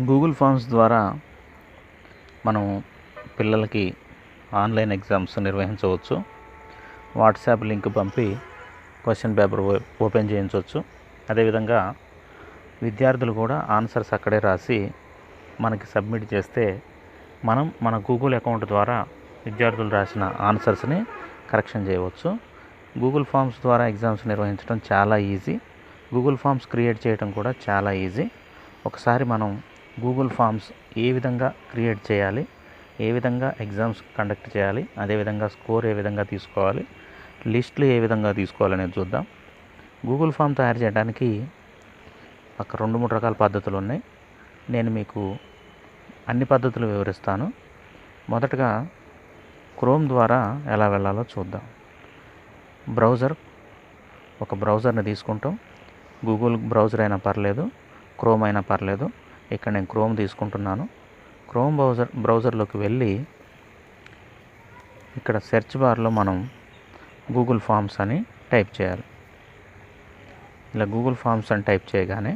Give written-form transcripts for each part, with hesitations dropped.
Google forms ద్వారా మనం పిల్లలకి ఆన్లైన్ ఎగ్జామ్స్ నిర్వహించవచ్చు. వాట్సాప్ లింక్ పంపి క్వశ్చన్ పేపర్ ఓపెన్ చేయించవచ్చు. అదేవిధంగా విద్యార్థులు కూడా ఆన్సర్స్ అక్కడే రాసి మనకి సబ్మిట్ చేస్తే మనం మన గూగుల్ అకౌంట్ ద్వారా విద్యార్థులు రాసిన ఆన్సర్స్ని కరెక్షన్ చేయవచ్చు. గూగుల్ ఫామ్స్ ద్వారా ఎగ్జామ్స్ నిర్వహించడం చాలా ఈజీ. గూగుల్ ఫామ్స్ క్రియేట్ చేయడం కూడా చాలా ఈజీ. ఒకసారి మనం గూగుల్ ఫామ్స్ ఏ విధంగా క్రియేట్ చేయాలి, ఏ విధంగా ఎగ్జామ్స్ కండక్ట్ చేయాలి, అదేవిధంగా స్కోర్ ఏ విధంగా తీసుకోవాలి, లిస్టులు ఏ విధంగా తీసుకోవాలనేది చూద్దాం. గూగుల్ ఫామ్ తయారు చేయడానికి ఒక 2-3 రకాల పద్ధతులు ఉన్నాయి. నేను మీకు అన్ని పద్ధతులు వివరిస్తాను. మొదటగా క్రోమ్ ద్వారా ఎలా వెళ్ళాలో చూద్దాం. ఒక బ్రౌజర్ని తీసుకుంటాం. గూగుల్ బ్రౌజర్ అయినా పర్లేదు, క్రోమ్ అయినా పర్లేదు. ఇక్కడ నేను క్రోమ్ తీసుకుంటున్నాను. క్రోమ్ బ్రౌజర్లోకి వెళ్ళి ఇక్కడ సెర్చ్ బార్లో మనం గూగుల్ ఫామ్స్ అని టైప్ చేయాలి. ఇలా గూగుల్ ఫామ్స్ అని టైప్ చేయగానే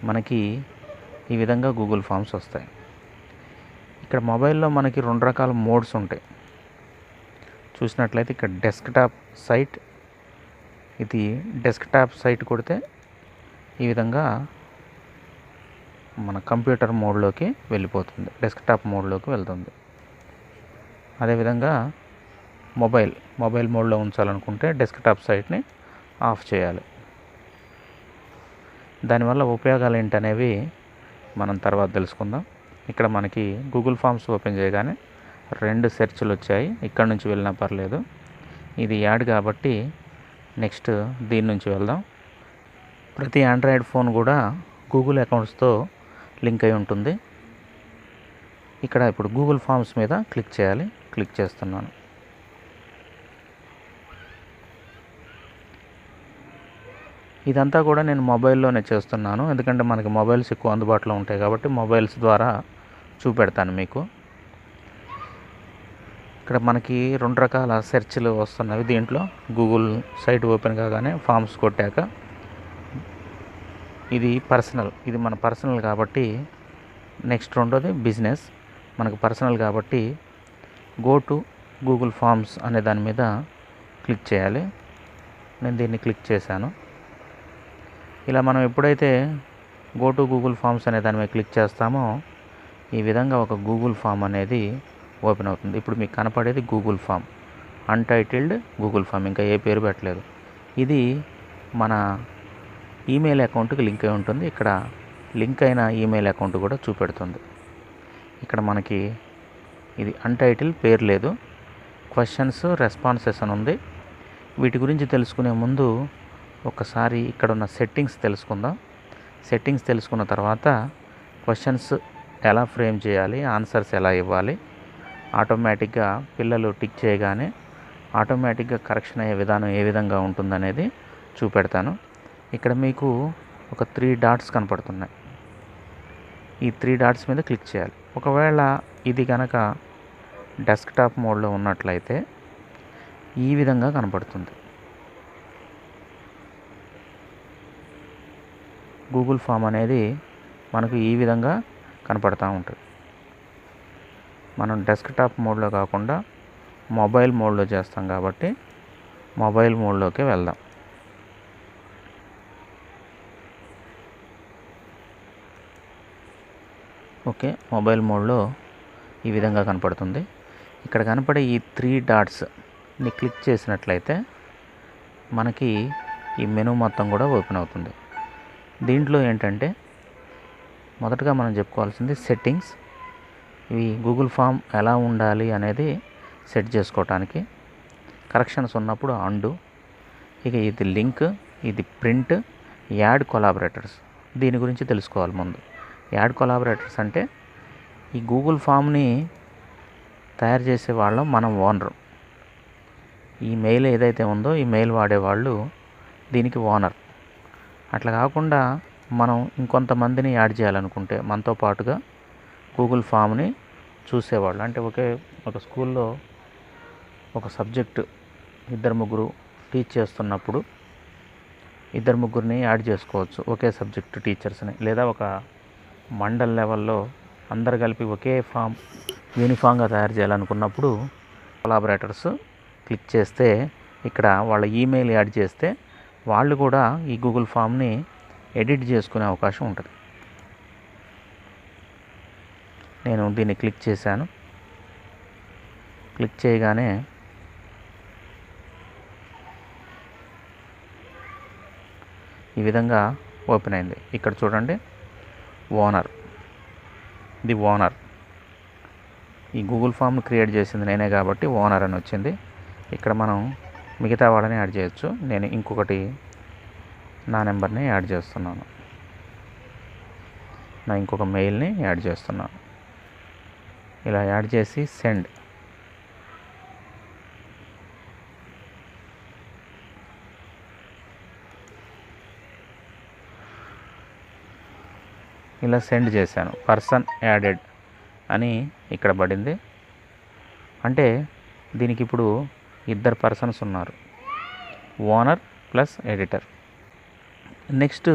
మనకి ఈ విధంగా గూగుల్ ఫామ్స్ వస్తాయి. ఇక్కడ మొబైల్లో మనకి 2 రకాల మోడ్స్ ఉంటాయి. చూసినట్లయితే ఇక్కడ డెస్క్టాప్ సైట్, ఇది డెస్క్టాప్ సైట్ కొడితే ఈ విధంగా మన కంప్యూటర్ మోడ్లోకి వెళ్ళిపోతుంది, డెస్క్టాప్ మోడ్లోకి వెళ్తుంది. అదేవిధంగా మొబైల్ మోడ్లో ఉంచాలనుకుంటే డెస్క్టాప్ సైట్ని ఆఫ్ చేయాలి. దానివల్ల ఉపయోగాలు ఏంటనేవి మనం తర్వాత తెలుసుకుందాం. ఇక్కడ మనకి గూగుల్ ఫామ్స్ ఓపెన్ చేయగానే 2 సెర్చ్లు వచ్చాయి. ఇక్కడ నుంచి వెళ్ళినా పర్లేదు. ఇది యాడ్ కాబట్టి నెక్స్ట్ దీని నుంచి వెళ్దాం. ప్రతి ఆండ్రాయిడ్ ఫోన్ కూడా గూగుల్ అకౌంట్స్తో లింక్ అయి ఉంటుంది. ఇక్కడ ఇప్పుడు గూగుల్ ఫామ్స్ మీద క్లిక్ చేయాలి. క్లిక్ చేస్తున్నాను. ఇదంతా కూడా నేను మొబైల్లోనే చేస్తున్నాను, ఎందుకంటే మనకి మొబైల్స్ ఎక్కువ అందుబాటులో ఉంటాయి కాబట్టి మొబైల్స్ ద్వారా చూపెడతాను మీకు. ఇక్కడ మనకి 2 రకాల సెర్చ్లు వస్తున్నవి. దీంట్లో గూగుల్ సైట్ ఓపెన్ కాగానే ఫామ్స్ కొట్టాక ఇది మన పర్సనల్ కాబట్టి నెక్స్ట్ రెండోది బిజినెస్. మనకు పర్సనల్ కాబట్టి గో టు గూగుల్ ఫామ్స్ అనే దాని మీద క్లిక్ చేయాలి. నేను దీన్ని క్లిక్ చేశాను. ఇలా మనం ఎప్పుడైతే గో టు గూగుల్ ఫామ్స్ అనే దాని మీద క్లిక్ చేస్తామో ఈ విధంగా ఒక గూగుల్ ఫామ్ అనేది ఓపెన్ అవుతుంది. ఇప్పుడు మీకు కనపడేది Google form, untitled Google form, ఇంకా ఏ పేరు పెట్టలేదు. ఇది మన ఈమెయిల్ అకౌంట్కి లింక్ అయి ఉంటుంది. ఇక్కడ లింక్ అయిన ఈమెయిల్ అకౌంట్ కూడా చూపెడుతుంది. ఇక్కడ మనకి ఇది అన్టైటిల్, పేరు లేదు, క్వశ్చన్స్ రెస్పాన్సెస్ అని ఉంది. వీటి గురించి తెలుసుకునే ముందు ఒకసారి ఇక్కడ ఉన్న సెట్టింగ్స్ తెలుసుకుందాం. సెట్టింగ్స్ తెలుసుకున్న తర్వాత క్వశ్చన్స్ ఎలా ఫ్రేమ్ చేయాలి, ఆన్సర్స్ ఎలా ఇవ్వాలి, ఆటోమేటిక్గా పిల్లలు టిక్ చేయగానే ఆటోమేటిక్గా కరెక్షన్ అయ్యే విధానం ఏ విధంగా ఉంటుందనేది చూపెడతాను. ఇక్కడ మీకు ఒక 3 డాట్స్ కనపడుతున్నాయి. ఈ 3 డాట్స్ మీద క్లిక్ చేయాలి. ఒకవేళ ఇది కనుక డెస్క్టాప్ మోడ్లో ఉన్నట్లయితే ఈ విధంగా కనపడుతుంది. గూగుల్ ఫామ్ అనేది మనకు ఈ విధంగా కనపడుతూ ఉంటుంది. మనం డెస్క్టాప్ మోడ్లో కాకుండా మొబైల్ మోడ్లో చేస్తాం కాబట్టి మొబైల్ మోడ్లోకి వెళ్దాం. ఓకే, మొబైల్ మోడ్లో ఈ విధంగా కనపడుతుంది. ఇక్కడ కనపడే ఈ 3 డాట్స్ని క్లిక్ చేసినట్లయితే మనకి ఈ మెనూ మొత్తం కూడా ఓపెన్ అవుతుంది. దీంట్లో ఏంటంటే మొదటగా మనం చెప్పుకోవాల్సింది సెట్టింగ్స్. ఇవి గూగుల్ ఫామ్ ఎలా ఉండాలి అనేది సెట్ చేసుకోవటానికి. కరెక్షన్స్ ఉన్నప్పుడు అండు. ఇక ఇది లింక్, ఇది ప్రింట్, యాడ్ కొలాబరేటర్స్. దీని గురించి తెలుసుకోవాలి ముందు. యాడ్ కొలాబరేటర్స్ అంటే ఈ గూగుల్ ఫామ్ని తయారు చేసే వాళ్ళం మనం ఓనర్. ఈ మెయిల్ ఏదైతే ఉందో ఈ మెయిల్ వాడేవాళ్ళు దీనికి ఓనర్. అట్లా కాకుండా మనం ఇంకొంతమందిని యాడ్ చేయాలనుకుంటే మనతో పాటుగా గూగుల్ ఫామ్ని చూసేవాళ్ళు, అంటే ఒక స్కూల్లో ఒక సబ్జెక్టు 2-3 టీచ్ చేస్తున్నప్పుడు 2-3 యాడ్ చేసుకోవచ్చు ఒకే సబ్జెక్టు టీచర్స్ని, లేదా ఒక మండల్ లెవెల్లో అందరు కలిపి ఒకే ఫామ్ యూనిఫామ్గా తయారు చేయాలనుకున్నప్పుడు కొలాబరేటర్స్ క్లిక్ చేస్తే ఇక్కడ వాళ్ళ ఈమెయిల్ యాడ్ చేస్తే వాళ్ళు కూడా ఈ గూగుల్ ఫామ్ని ఎడిట్ చేసుకునే అవకాశం ఉంటుంది. నేను దీన్ని క్లిక్ చేశాను. క్లిక్ చేయగానే ఈ విధంగా ఓపెన్ అయింది. ఇక్కడ చూడండి, ఓనర్, ది ఓనర్. ఈ గూగుల్ ఫామ్ను క్రియేట్ చేసింది నేనే కాబట్టి ఓనర్ అని వచ్చింది. ఇక్కడ మనం మిగతా వాళ్ళని యాడ్ చేయొచ్చు. నేను ఇంకొకటి నా నెంబర్ని యాడ్ చేస్తున్నాను, నా ఇంకొక మెయిల్ని యాడ్ చేస్తున్నాను. ఇలా యాడ్ చేసి సెండ్. ఇలా సెండ్ చేశాను. పర్సన్ యాడెడ్ అని ఇక్కడ పడింది. అంటే దీనికి ఇప్పుడు ఇద్దరు పర్సన్స్ ఉన్నారు, ఓనర్ ప్లస్ ఎడిటర్. నెక్స్ట్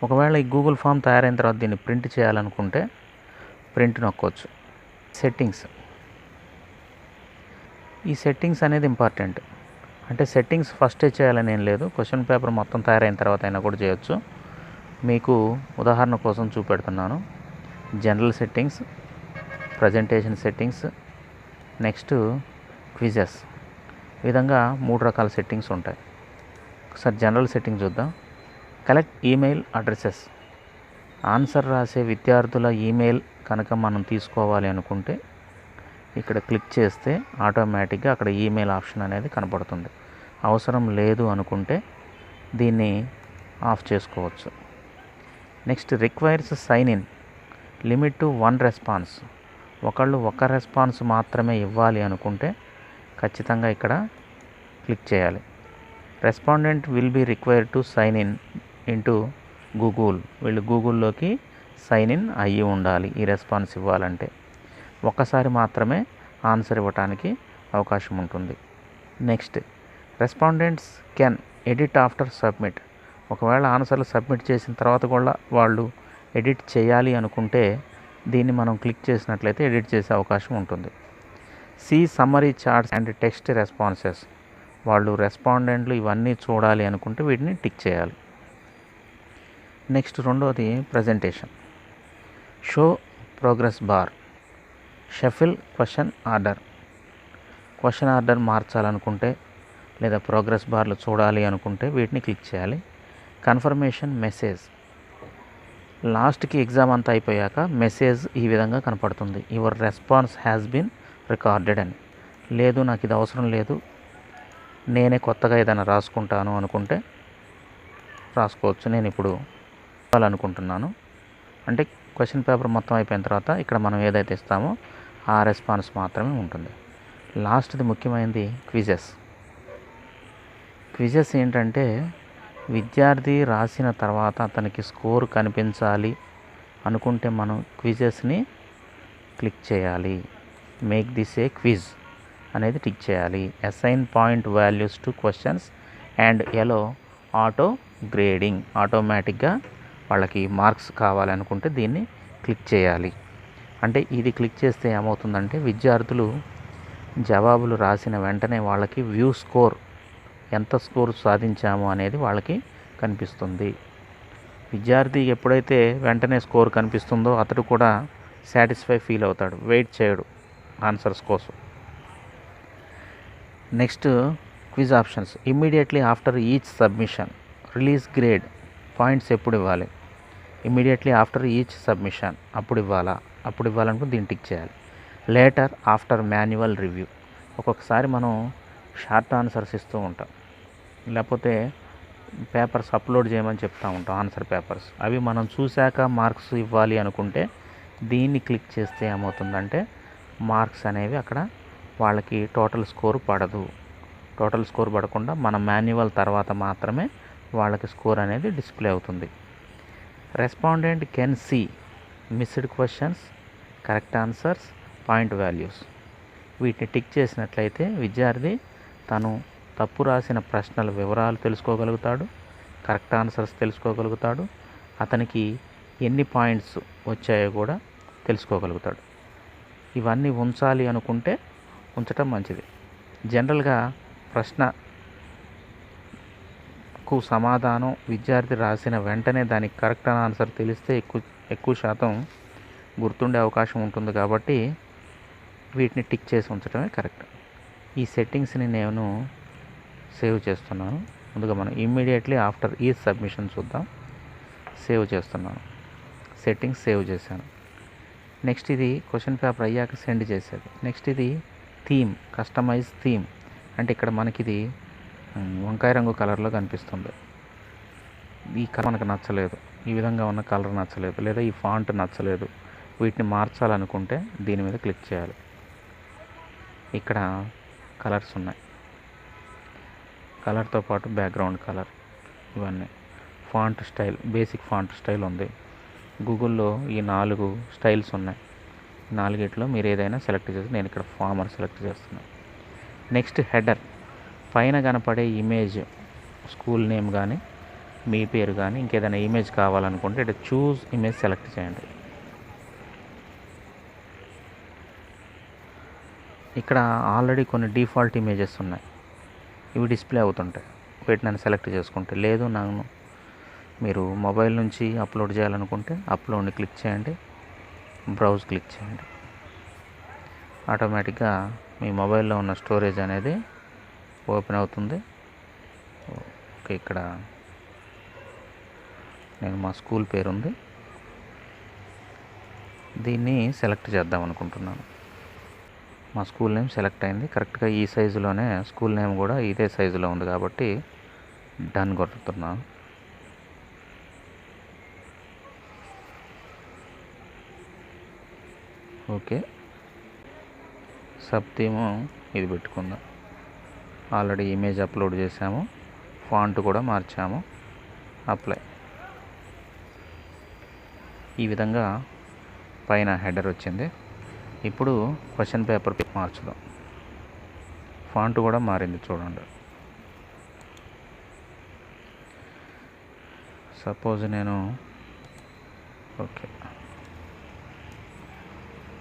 ఒకవేళ ఈ గూగుల్ ఫామ్ తయారైన తర్వాత దీన్ని ప్రింట్ చేయాలనుకుంటే ప్రింట్ నొక్కొచ్చు. సెట్టింగ్స్, ఈ సెట్టింగ్స్ అనేది ఇంపార్టెంట్. అంటే సెట్టింగ్స్ ఫస్టే చేయాలని ఏం లేదు, క్వశ్చన్ పేపర్ మొత్తం తయారైన తర్వాత అయినా కూడా చేయొచ్చు. మీకు ఉదాహరణ కోసం చూపెడుతున్నాను. General settings, presentation settings, next quizzes. ఈ విధంగా 3 రకాల సెట్టింగ్స్ ఉంటాయి. ఒకసారి జనరల్ సెట్టింగ్ చూద్దాం. Collect email addresses. ఆన్సర్ రాసే విద్యార్థుల ఈమెయిల్ కనుక మనం తీసుకోవాలి అనుకుంటే ఇక్కడ క్లిక్ చేస్తే ఆటోమేటిక్గా అక్కడ ఈమెయిల్ ఆప్షన్ అనేది కనపడుతుంది. అవసరం లేదు అనుకుంటే దీన్ని ఆఫ్ చేసుకోవచ్చు. Next requires sign in, limit to 1 response. ఒకళ్ళు ఒక రెస్పాన్స్ మాత్రమే ఇవ్వాలి అనుకుంటే ఖచ్చితంగా ఇక్కడ క్లిక్ చేయాలి. Respondent will be required to sign in into Google. వీళ్ళు గూగుల్లోకి సైన్ ఇన్ అయ్యి ఉండాలి ఈ రెస్పాన్స్ ఇవ్వాలంటే. ఒక్కసారి మాత్రమే ఆన్సర్ ఇవ్వడానికి అవకాశం ఉంటుంది. Next respondents can edit after submit. ఒకవేళ ఆన్సర్లు సబ్మిట్ చేసిన తర్వాత కూడా వాళ్ళు ఎడిట్ చేయాలి అనుకుంటే దీన్ని మనం క్లిక్ చేసినట్లయితే ఎడిట్ చేసే అవకాశం ఉంటుంది. See summary charts and text responses. వాళ్ళు రెస్పాండెంట్లు ఇవన్నీ చూడాలి అనుకుంటే వీటిని టిక్ చేయాలి. నెక్స్ట్ రెండవది presentation. Show progress bar, shuffle question order. Question order మార్చాలనుకుంటే లేదా ప్రోగ్రెస్ బార్లు చూడాలి అనుకుంటే వీటిని క్లిక్ చేయాలి. Confirmation message. లాస్ట్కి ఎగ్జామ్ అంతా అయిపోయాక మెసేజ్ ఈ విధంగా కనపడుతుంది, your response has been recorded అని. లేదు నాకు ఇది అవసరం లేదు, నేనే కొత్తగా ఏదైనా రాసుకుంటాను అనుకుంటే రాసుకోవచ్చు. నేను ఇప్పుడు అనుకుంటున్నాను అంటే క్వశ్చన్ పేపర్ మొత్తం అయిపోయిన తర్వాత ఇక్కడ మనం ఏదైతే ఇస్తామో ఆ రెస్పాన్స్ మాత్రమే ఉంటుంది. లాస్ట్ది ముఖ్యమైనది క్విజెస్. క్విజెస్ ఏంటంటే విద్యార్థి రాసిన తర్వాత అతనికి స్కోర్ కనిపించాలి అనుకుంటే మనం క్విజెస్ని క్లిక్ చేయాలి. మేక్ దిస్ ఏ క్విజ్ అనేది టిక్ చేయాలి. Assign point values to questions and allow auto grading. ఆటోమేటిక్గా వాళ్ళకి మార్క్స్ కావాలనుకుంటే దీన్ని క్లిక్ చేయాలి. అంటే ఇది క్లిక్ చేస్తే ఏమవుతుందంటే విద్యార్థులు జవాబులు రాసిన వెంటనే వాళ్ళకి వ్యూ స్కోర్, ఎంత స్కోర్ సాధించాము అనేది వాళ్ళకి కనిపిస్తుంది. విద్యార్థి ఎప్పుడైతే వెంటనే స్కోర్ కనిపిస్తుందో అతడు కూడా సాటిస్ఫై ఫీల్ అవుతాడు, వెయిట్ చేయడు ఆన్సర్స్ కోసం. Next quiz options. Immediately after each submission release grade. Points ఎప్పుడు ఇవ్వాలి? ఇమ్మీడియట్లీ ఆఫ్టర్ ఈచ్ సబ్మిషన్ అప్పుడు ఇవ్వాలనుకుంటే దీన్ని టిక్ చేయాలి. Later after manual review. ఒక్కొక్కసారి మనం షార్ట్ ఆన్సర్స్ ఇస్తూ ఉంటాం, లేకపోతే పేపర్స్ అప్లోడ్ చేయమని చెప్తూ ఉంటాం, ఆన్సర్ పేపర్స్. అవి మనం చూశాక మార్క్స్ ఇవ్వాలి అనుకుంటే దీన్ని క్లిక్ చేస్తే ఏమవుతుందంటే మార్క్స్ అనేవి అక్కడ వాళ్ళకి టోటల్ స్కోర్ పడదు. టోటల్ స్కోర్ పడకుండా మన మాన్యువల్ తర్వాత మాత్రమే వాళ్ళకి స్కోర్ అనేది డిస్ప్లే అవుతుంది. Respondent can see missed questions, correct answers, point values. వీటిని టిక్ చేసినట్లయితే విద్యార్థి తను తప్పు రాసిన ప్రశ్నల వివరాలు తెలుసుకోగలుగుతాడు, కరెక్ట్ ఆన్సర్స్ తెలుసుకోగలుగుతాడు. అతనికి ఎన్ని పాయింట్స్ వచ్చాయో కూడా తెలుసుకోగలుగుతాడు. ఇవన్నీ ఉంచాలి అనుకుంటే ఉంచటం మంచిది. జనరల్గా ప్రశ్నకు సమాధానం విద్యార్థి రాసిన వెంటనే దానికి కరెక్ట్ ఆన్సర్ తెలిస్తే ఎక్కువ శాతం గుర్తుండే అవకాశం ఉంటుంది. కాబట్టి వీటిని టిక్ చేసి ఉంచడమే కరెక్ట్. ఈ సెట్టింగ్స్ని నేను సేవ్ చేస్తున్నాను. ముందుగా మనం ఇమ్మీడియట్లీ ఆఫ్టర్ ఈ సబ్మిషన్ చూద్దాం. సేవ్ చేస్తున్నాను. సెట్టింగ్స్ సేవ్ చేశాను. నెక్స్ట్ ఇది క్వశ్చన్ పేపర్ అయ్యాక సెండ్ చేసేది. నెక్స్ట్ ఇది థీమ్, కస్టమైజ్ థీమ్. అంటే ఇక్కడ మనకి ఇది వంకాయ రంగు కలర్లో కనిపిస్తుంది. ఈ కలర్ మనకు నచ్చలేదు, ఈ విధంగా ఉన్న కలర్ నచ్చలేదు, లేదా ఈ ఫాంట్ నచ్చలేదు, వీటిని మార్చాలనుకుంటే దీని మీద క్లిక్ చేయాలి. ఇక్కడ కలర్స్ ఉన్నాయి, కలర్తో పాటు బ్యాక్గ్రౌండ్ కలర్, ఇవన్నీ. Font style, basic font style ఉంది. గూగుల్లో ఈ 4 స్టైల్స్ ఉన్నాయి. 4ట్లో మీరు ఏదైనా సెలెక్ట్ చేసి, నేను ఇక్కడ ఫార్మర్ సెలెక్ట్ చేస్తున్నాను. నెక్స్ట్ హెడర్, పైన కనపడే ఇమేజ్, స్కూల్ నేమ్ కానీ మీ పేరు కానీ ఇంకేదైనా ఇమేజ్ కావాలనుకుంటే ఇక్కడ చూస్ ఇమేజ్ సెలెక్ట్ చేయండి. ఇక్కడ ఆల్రెడీ కొన్ని డిఫాల్ట్ ఇమేజెస్ ఉన్నాయి, ఇవి డిస్ప్లే అవుతుంటాయి. వీటిని సెలెక్ట్ చేసుకుంటే, లేదు మీరు మొబైల్ నుంచి అప్లోడ్ చేయాలనుకుంటే అప్లోడ్ని క్లిక్ చేయండి, బ్రౌజ్ క్లిక్ చేయండి. ఆటోమేటిక్గా మీ మొబైల్లో ఉన్న స్టోరేజ్ అనేది ఓపెన్ అవుతుంది. ఓకే, ఇక్కడ నేను మా స్కూల్ పేరు ఉంది, దీన్ని సెలెక్ట్ చేద్దాం అనుకుంటున్నాను. మా స్కూల్ నేమ్ సెలెక్ట్ అయింది. కరెక్ట్గా ఈ సైజులోనే స్కూల్ నేమ్ కూడా ఇదే సైజులో ఉంది కాబట్టి డన్ కొడుతున్నాను. ఓకే, సబ్ థీము ఇది పెట్టుకుందాం. ఆల్రెడీ ఇమేజ్ అప్లోడ్ చేసాము, ఫాంట్ కూడా మార్చాము. అప్లై. ఈ విధంగా పైన హెడర్ వచ్చింది. ఇప్పుడు క్వశ్చన్ పేపర్ మార్చుదాం. ఫాంట్ కూడా మారింది చూడండి. సపోజ్ నేను ఓకే,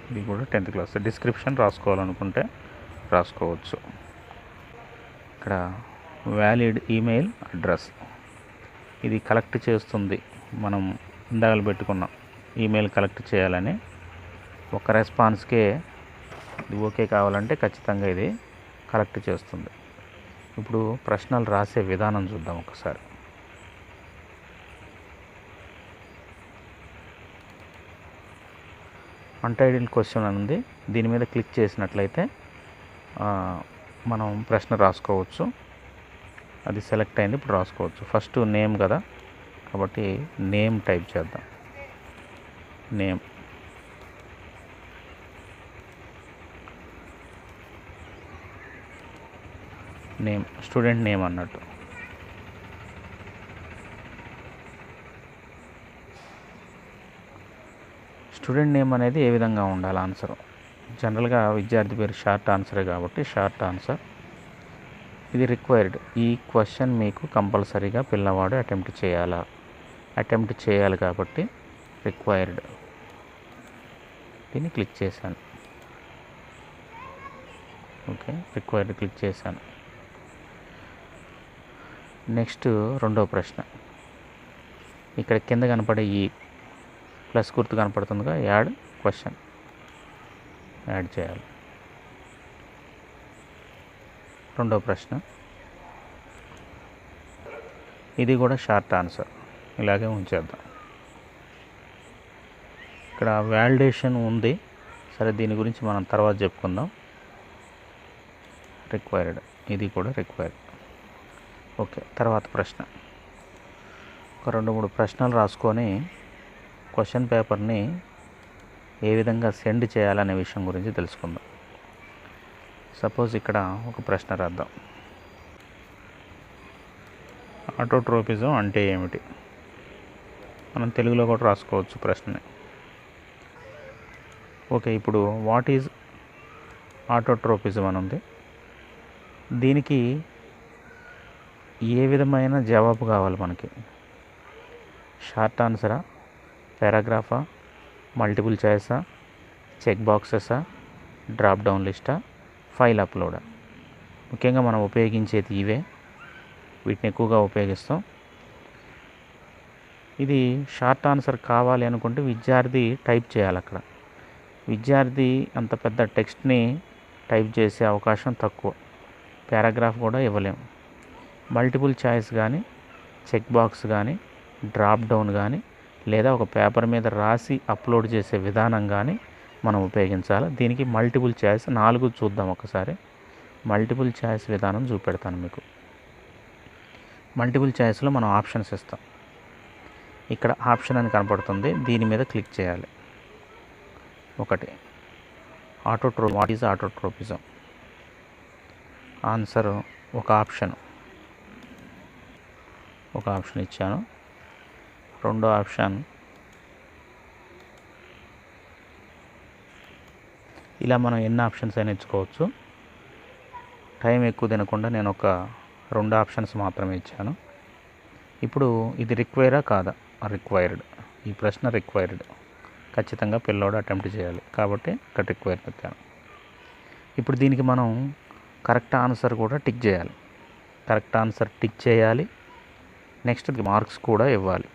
ఇది కూడా 10th క్లాస్. డిస్క్రిప్షన్ రాసుకోవాలనుకుంటే రాసుకోవచ్చు. ఇక్కడ వ్యాలిడ్ ఈమెయిల్ అడ్రస్, ఇది కలెక్ట్ చేస్తుంది. మనం ఇందాక పెట్టుకున్నాం ఈమెయిల్ కలెక్ట్ చేయాలని. ఒక రెస్పాన్స్కే ఇది ఓకే కావాలంటే ఖచ్చితంగా ఇది కలెక్ట్ చేస్తుంది. ఇప్పుడు ప్రశ్నలు రాసే విధానం చూద్దాం ఒకసారి. అన్టైటిల్డ్ క్వశ్చన్ అని ఉంది, దీని మీద క్లిక్ చేసినట్లయితే మనం ప్రశ్న రాసుకోవచ్చు. అది సెలెక్ట్ అయింది, ఇప్పుడు రాసుకోవచ్చు. ఫస్ట్ నేమ్ కదా, కాబట్టి నేమ్ టైప్ చేద్దాం. నేమ్, స్టూడెంట్ నేమ్ అన్నట్టు. స్టూడెంట్ నేమ్ అనేది ఏ విధంగా ఉండాలి ఆన్సర్? జనరల్గా విద్యార్థి పేరు షార్ట్ ఆన్సరే కాబట్టి షార్ట్ ఆన్సర్. ఇది రిక్వైర్డ్. ఈ క్వశ్చన్ మీకు కంపల్సరీగా పిల్లవాడు అటెంప్ట్ చేయాలి కాబట్టి రిక్వైర్డ్. దీన్ని క్లిక్ చేశాను. ఓకే, రిక్వైర్డ్ క్లిక్ చేశాను. నెక్స్ట్ రెండో ప్రశ్న. ఇక్కడ కింద కనపడే ఈ ప్లస్ గుర్తు కనపడుతుందిగా, యాడ్ క్వశ్చన్, యాడ్ చేయాలి. రెండో ప్రశ్న, ఇది కూడా షార్ట్ ఆన్సర్, ఇలాగే ఉంచేద్దాం. ఇక్కడ వ్యాలిడేషన్ ఉంది, సరే దీని గురించి మనం తర్వాత చెప్పుకుందాం. రిక్వైర్డ్, ఇది కూడా రిక్వైర్డ్. ఓకే, తర్వాత ప్రశ్న. ఒక 2-3 ప్రశ్నలు రాసుకొని క్వశ్చన్ పేపర్ని ఏ విధంగా సెండ్ చేయాలనే విషయం గురించి తెలుసుకుందాం. సపోజ్ ఇక్కడ ఒక ప్రశ్న రాద్దాం. ఆటోట్రోపిజం అంటే ఏమిటి? మనం తెలుగులో కూడా రాసుకోవచ్చు ప్రశ్నని. ఓకే, ఇప్పుడు వాట్ ఈజ్ ఆటోట్రోపిజం అని ఉంది. దీనికి ఏ విధమైన జవాబు కావాలి మనకి? షార్ట్ ఆన్సరా పారాగ్రాఫా, మల్టిపుల్ చాయిసా, చెక్ బాక్సెసా, డ్రాప్ డౌన్ లిస్టా, ఫైల్ అప్లోడా? ముఖ్యంగా మనం ఉపయోగించేది ఇవే, వీటిని ఎక్కువగా ఉపయోగిస్తాం. ఇది షార్ట్ ఆన్సర్ కావాలి అనుకుంటే విద్యార్థి టైప్ చేయాలి. అక్కడ విద్యార్థి అంత పెద్ద టెక్స్ట్ని టైప్ చేసే అవకాశం తక్కువ. పారాగ్రాఫ్ కూడా ఇవ్వలేము. మల్టిపుల్ చాయిస్ కానీ, చెక్ బాక్స్ కానీ, డ్రాప్ డౌన్ కానీ, లేదా ఒక పేపర్ మీద రాసి అప్లోడ్ చేసే విధానం కానీ మనం ఉపయోగించాలి. దీనికి మల్టిపుల్ చాయిస్ 4 చూద్దాం ఒకసారి. మల్టిపుల్ చాయిస్ విధానం చూపెడతాను మీకు. మల్టిపుల్ చాయిస్లో మనం ఆప్షన్స్ ఇస్తాం. ఇక్కడ ఆప్షన్ అని కనపడుతుంది, దీని మీద క్లిక్ చేయాలి. ఒకటి వాట్ ఈజ్ ఆటోట్రోపిజం? ఆన్సర్ ఒక ఆప్షన్ ఇచ్చాను. రెండో ఆప్షన్ ఇలా మనం ఎన్ని ఆప్షన్స్ అయినా ఇచ్చుకోవచ్చు. టైం ఎక్కువ తినకుండా నేను ఒక 2 ఆప్షన్స్ మాత్రమే ఇచ్చాను. ఇప్పుడు ఇది రిక్వైరా కాదా? రిక్వైర్డ్. ఈ ప్రశ్న రిక్వైర్డ్, ఖచ్చితంగా పిల్లోడు అటెంప్ట్ చేయాలి కాబట్టి ఇక్కడ రిక్వైర్డ్ పెట్టాను. ఇప్పుడు దీనికి మనం కరెక్ట్ ఆన్సర్ కూడా టిక్ చేయాలి. కరెక్ట్ ఆన్సర్ టిక్ చేయాలి, నెక్స్ట్ మార్క్స్ కూడా ఇవ్వాలి.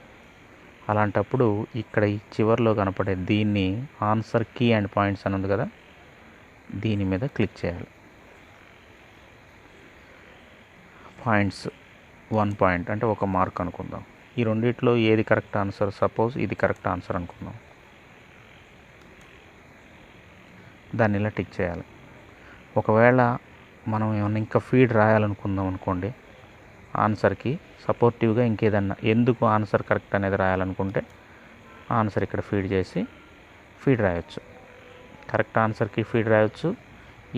అలాంటప్పుడు ఇక్కడ ఈ చివరిలో కనపడే దీన్ని ఆన్సర్ కీ అండ్ పాయింట్స్ అని ఉంది కదా, దీని మీద క్లిక్ చేయాలి. పాయింట్స్ 1 పాయింట్ అంటే 1 మార్క్ అనుకుందాం. ఈ రెండిట్లో ఏది కరెక్ట్ ఆన్సర్? సపోజ్ ఇది కరెక్ట్ ఆన్సర్ అనుకుందాం. దాన్ని ఇలా టిక్ చేయాలి. ఒకవేళ మనం ఏమన్నా ఇంకా ఫీడ్ రాయాలనుకుందాం అనుకోండి, ఆన్సర్కి సపోర్టివ్గా ఇంకేదన్నా ఎందుకు ఆన్సర్ కరెక్ట్ అనేది రాయాలనుకుంటే ఆన్సర్ ఇక్కడ ఫీడ్ చేసి ఫీడ్ రాయొచ్చు. కరెక్ట్ ఆన్సర్కి ఫీడ్ రాయొచ్చు,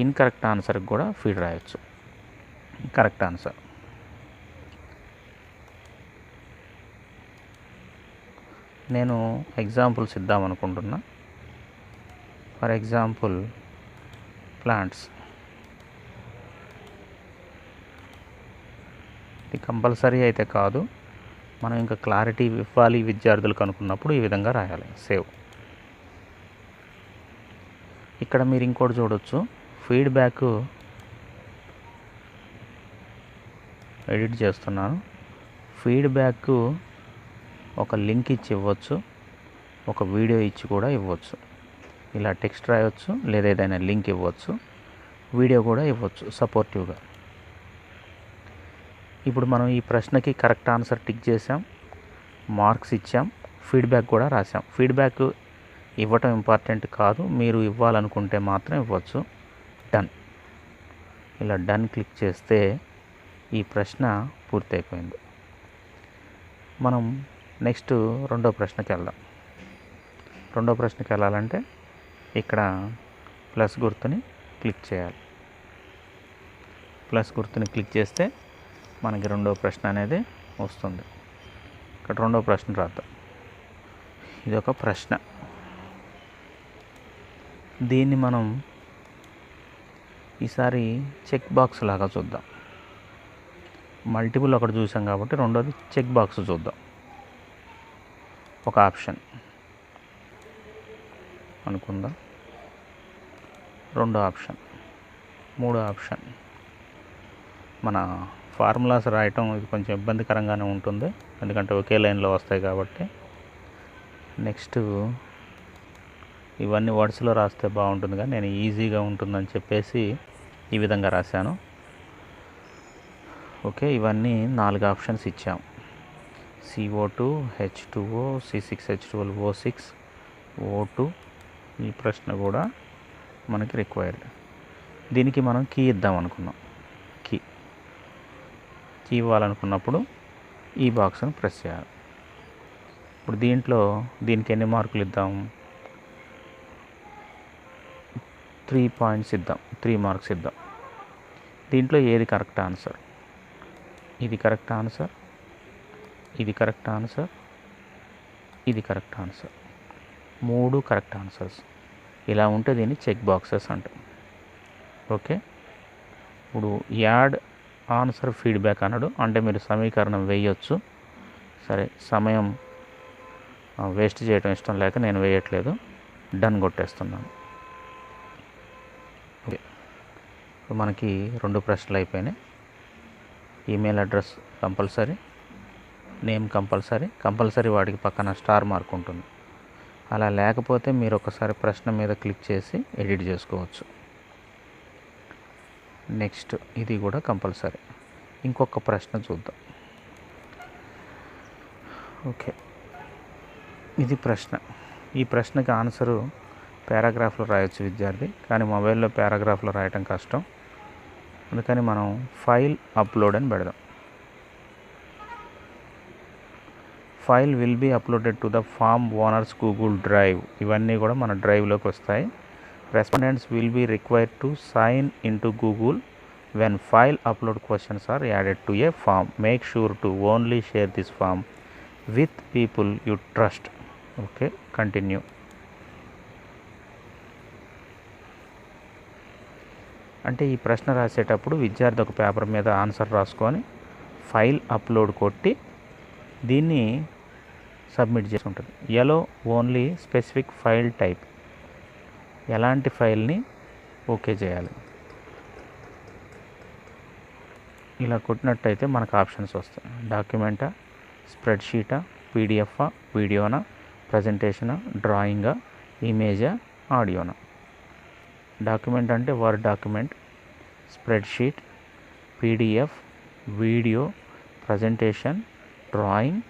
ఇన్కరెక్ట్ ఆన్సర్కి కూడా ఫీడ్ రాయొచ్చు. కరెక్ట్ ఆన్సర్ నేను ఎగ్జాంపుల్స్ ఇద్దాం అనుకుంటున్నా. For example plants. ఇది కంపల్సరీ అయితే కాదు, మనం ఇంకా క్లారిటీ ఇవ్వాలి విద్యార్థులకు అనుకున్నప్పుడు ఈ విధంగా రాయాలి. సేవ్. ఇక్కడ మీరు ఇంకోటి చూడొచ్చు, ఫీడ్బ్యాక్ ఎడిట్ చేస్తున్నాను. ఫీడ్బ్యాక్ ఒక లింక్ ఇచ్చి ఇవ్వచ్చు, ఒక వీడియో ఇచ్చి కూడా ఇవ్వచ్చు. ఇలా టెక్స్ట్ రాయవచ్చు, లేదా ఏదైనా లింక్ ఇవ్వచ్చు, వీడియో కూడా ఇవ్వచ్చు సపోర్టివ్గా. ఇప్పుడు మనం ఈ ప్రశ్నకి కరెక్ట్ ఆన్సర్ టిక్ చేసాం, మార్క్స్ ఇచ్చాం, ఫీడ్బ్యాక్ కూడా రాసాం. ఫీడ్బ్యాక్ ఇవ్వటం ఇంపార్టెంట్ కాదు, మీరు ఇవ్వాలనుకుంటే మాత్రం ఇవ్వచ్చు. డన్. ఇలా డన్ క్లిక్ చేస్తే ఈ ప్రశ్న పూర్తయిపోయింది. మనం నెక్స్ట్ రెండో ప్రశ్నకి వెళ్దాం. రెండో ప్రశ్నకి వెళ్ళాలంటే ఇక్కడ ప్లస్ గుర్తుని క్లిక్ చేయాలి. ప్లస్ గుర్తుని క్లిక్ చేస్తే మనకి రెండో ప్రశ్న అనేది వస్తుంది. ఇక్కడ రెండో ప్రశ్న రాద్దాం. ఇది ఒక ప్రశ్న. దీన్ని మనం ఈసారి చెక్ బాక్స్ లాగా చూద్దాం. మల్టిపుల్ ఒకటి చూసాం కాబట్టి రెండోది చెక్ బాక్స్ చూద్దాం. ఒక ఆప్షన్ అనుకుందాం, రెండో ఆప్షన్, మూడో ఆప్షన్. మన ఫార్ములాస్ రాయటం ఇది కొంచెం ఇబ్బందికరంగానే ఉంటుంది, ఎందుకంటే ఒకే లైన్లో వస్తాయి కాబట్టి. నెక్స్ట్ ఇవన్నీ వర్డ్స్లో రాస్తే బాగుంటుంది, కానీ నేను ఈజీగా ఉంటుందని చెప్పేసి ఈ విధంగా రాశాను. ఓకే, ఇవన్నీ 4 ఆప్షన్స్ ఇచ్చాం. CO2, H2O, C6H12, O6, O2. ఈ ప్రశ్న కూడా మనకి రిక్వైర్డ్. దీనికి మనం కీ ఇద్దాం అనుకున్నాం. కీ ఇవ్వాలనుకున్నప్పుడు ఈ బాక్స్ని ప్రెస్ చేయాలి. ఇప్పుడు దీనికి ఎన్ని మార్కులు ఇద్దాం? 3 పాయింట్స్ ఇద్దాం, 3 మార్క్స్ ఇద్దాం. దీంట్లో ఏది కరెక్ట్ ఆన్సర్? ఇది కరెక్ట్ ఆన్సర్, ఇది కరెక్ట్ ఆన్సర్, ఇది కరెక్ట్ ఆన్సర్. 3 correct answers. ఇలా ఉంటే దీన్ని చెక్ బాక్సెస్ అంటాం. ఓకే, ఇప్పుడు యాడ్ ఆన్సర్ ఫీడ్బ్యాక్ అన్నాడు, అంటే మీరు సమీకరణం వేయొచ్చు. సరే, సమయం వేస్ట్ చేయడం ఇష్టం లేక నేను వేయట్లేదు, డన్ కొట్టేస్తున్నాను. ఓకే, ఇప్పుడు మనకి 2 ప్రశ్నలు అయిపోయినాయి. Email address compulsory, name compulsory వాటికి పక్కన స్టార్ మార్క్ ఉంటుంది. అలా లేకపోతే మీరు ఒకసారి ప్రశ్న మీద క్లిక్ చేసి ఎడిట్ చేసుకోవచ్చు. నెక్స్ట్ ఇది కూడా కంపల్సరీ. ఇంకొక ప్రశ్న చూద్దాం. ఓకే, ఇది ప్రశ్న. ఈ ప్రశ్నకి ఆన్సరు పారాగ్రాఫ్లో రాయొచ్చు విద్యార్థి, కానీ మొబైల్లో పారాగ్రాఫ్లో రాయటం కష్టం. అందుకని మనం ఫైల్ అప్లోడ్ అని పెడదాం. File will be uploaded to the form owners Google drive. ఇవన్నీ కూడా మన డ్రైవ్లోకి వస్తాయి. Respondents will be required to sign in to Google when file upload questions are added to a form. Make sure to only share this form with people you trust. Okay, continue. అంటే ఈ ప్రశ్న రాసేటప్పుడు విద్యార్థి ఒక paper మీద answer రాసుకొని file upload కొట్టి దీన్ని సబ్మిట్ చేసి ఉంటుంది. ఎలో ఓన్లీ స్పెసిఫిక్ ఫైల్ టైప్, ఎలాంటి ఫైల్ని ఓకే చేయాలి. ఇలా కొట్టినట్టయితే మనకు ఆప్షన్స్ వస్తాయి. డాక్యుమెంటా, స్ప్రెడ్షీటా, పీడిఎఫా, వీడియోనా, ప్రజెంటేషనా, డ్రాయింగా, ఇమేజా, ఆడియోనా. డాక్యుమెంట్ అంటే word document, spreadsheet, PDF, video, presentation, drawing,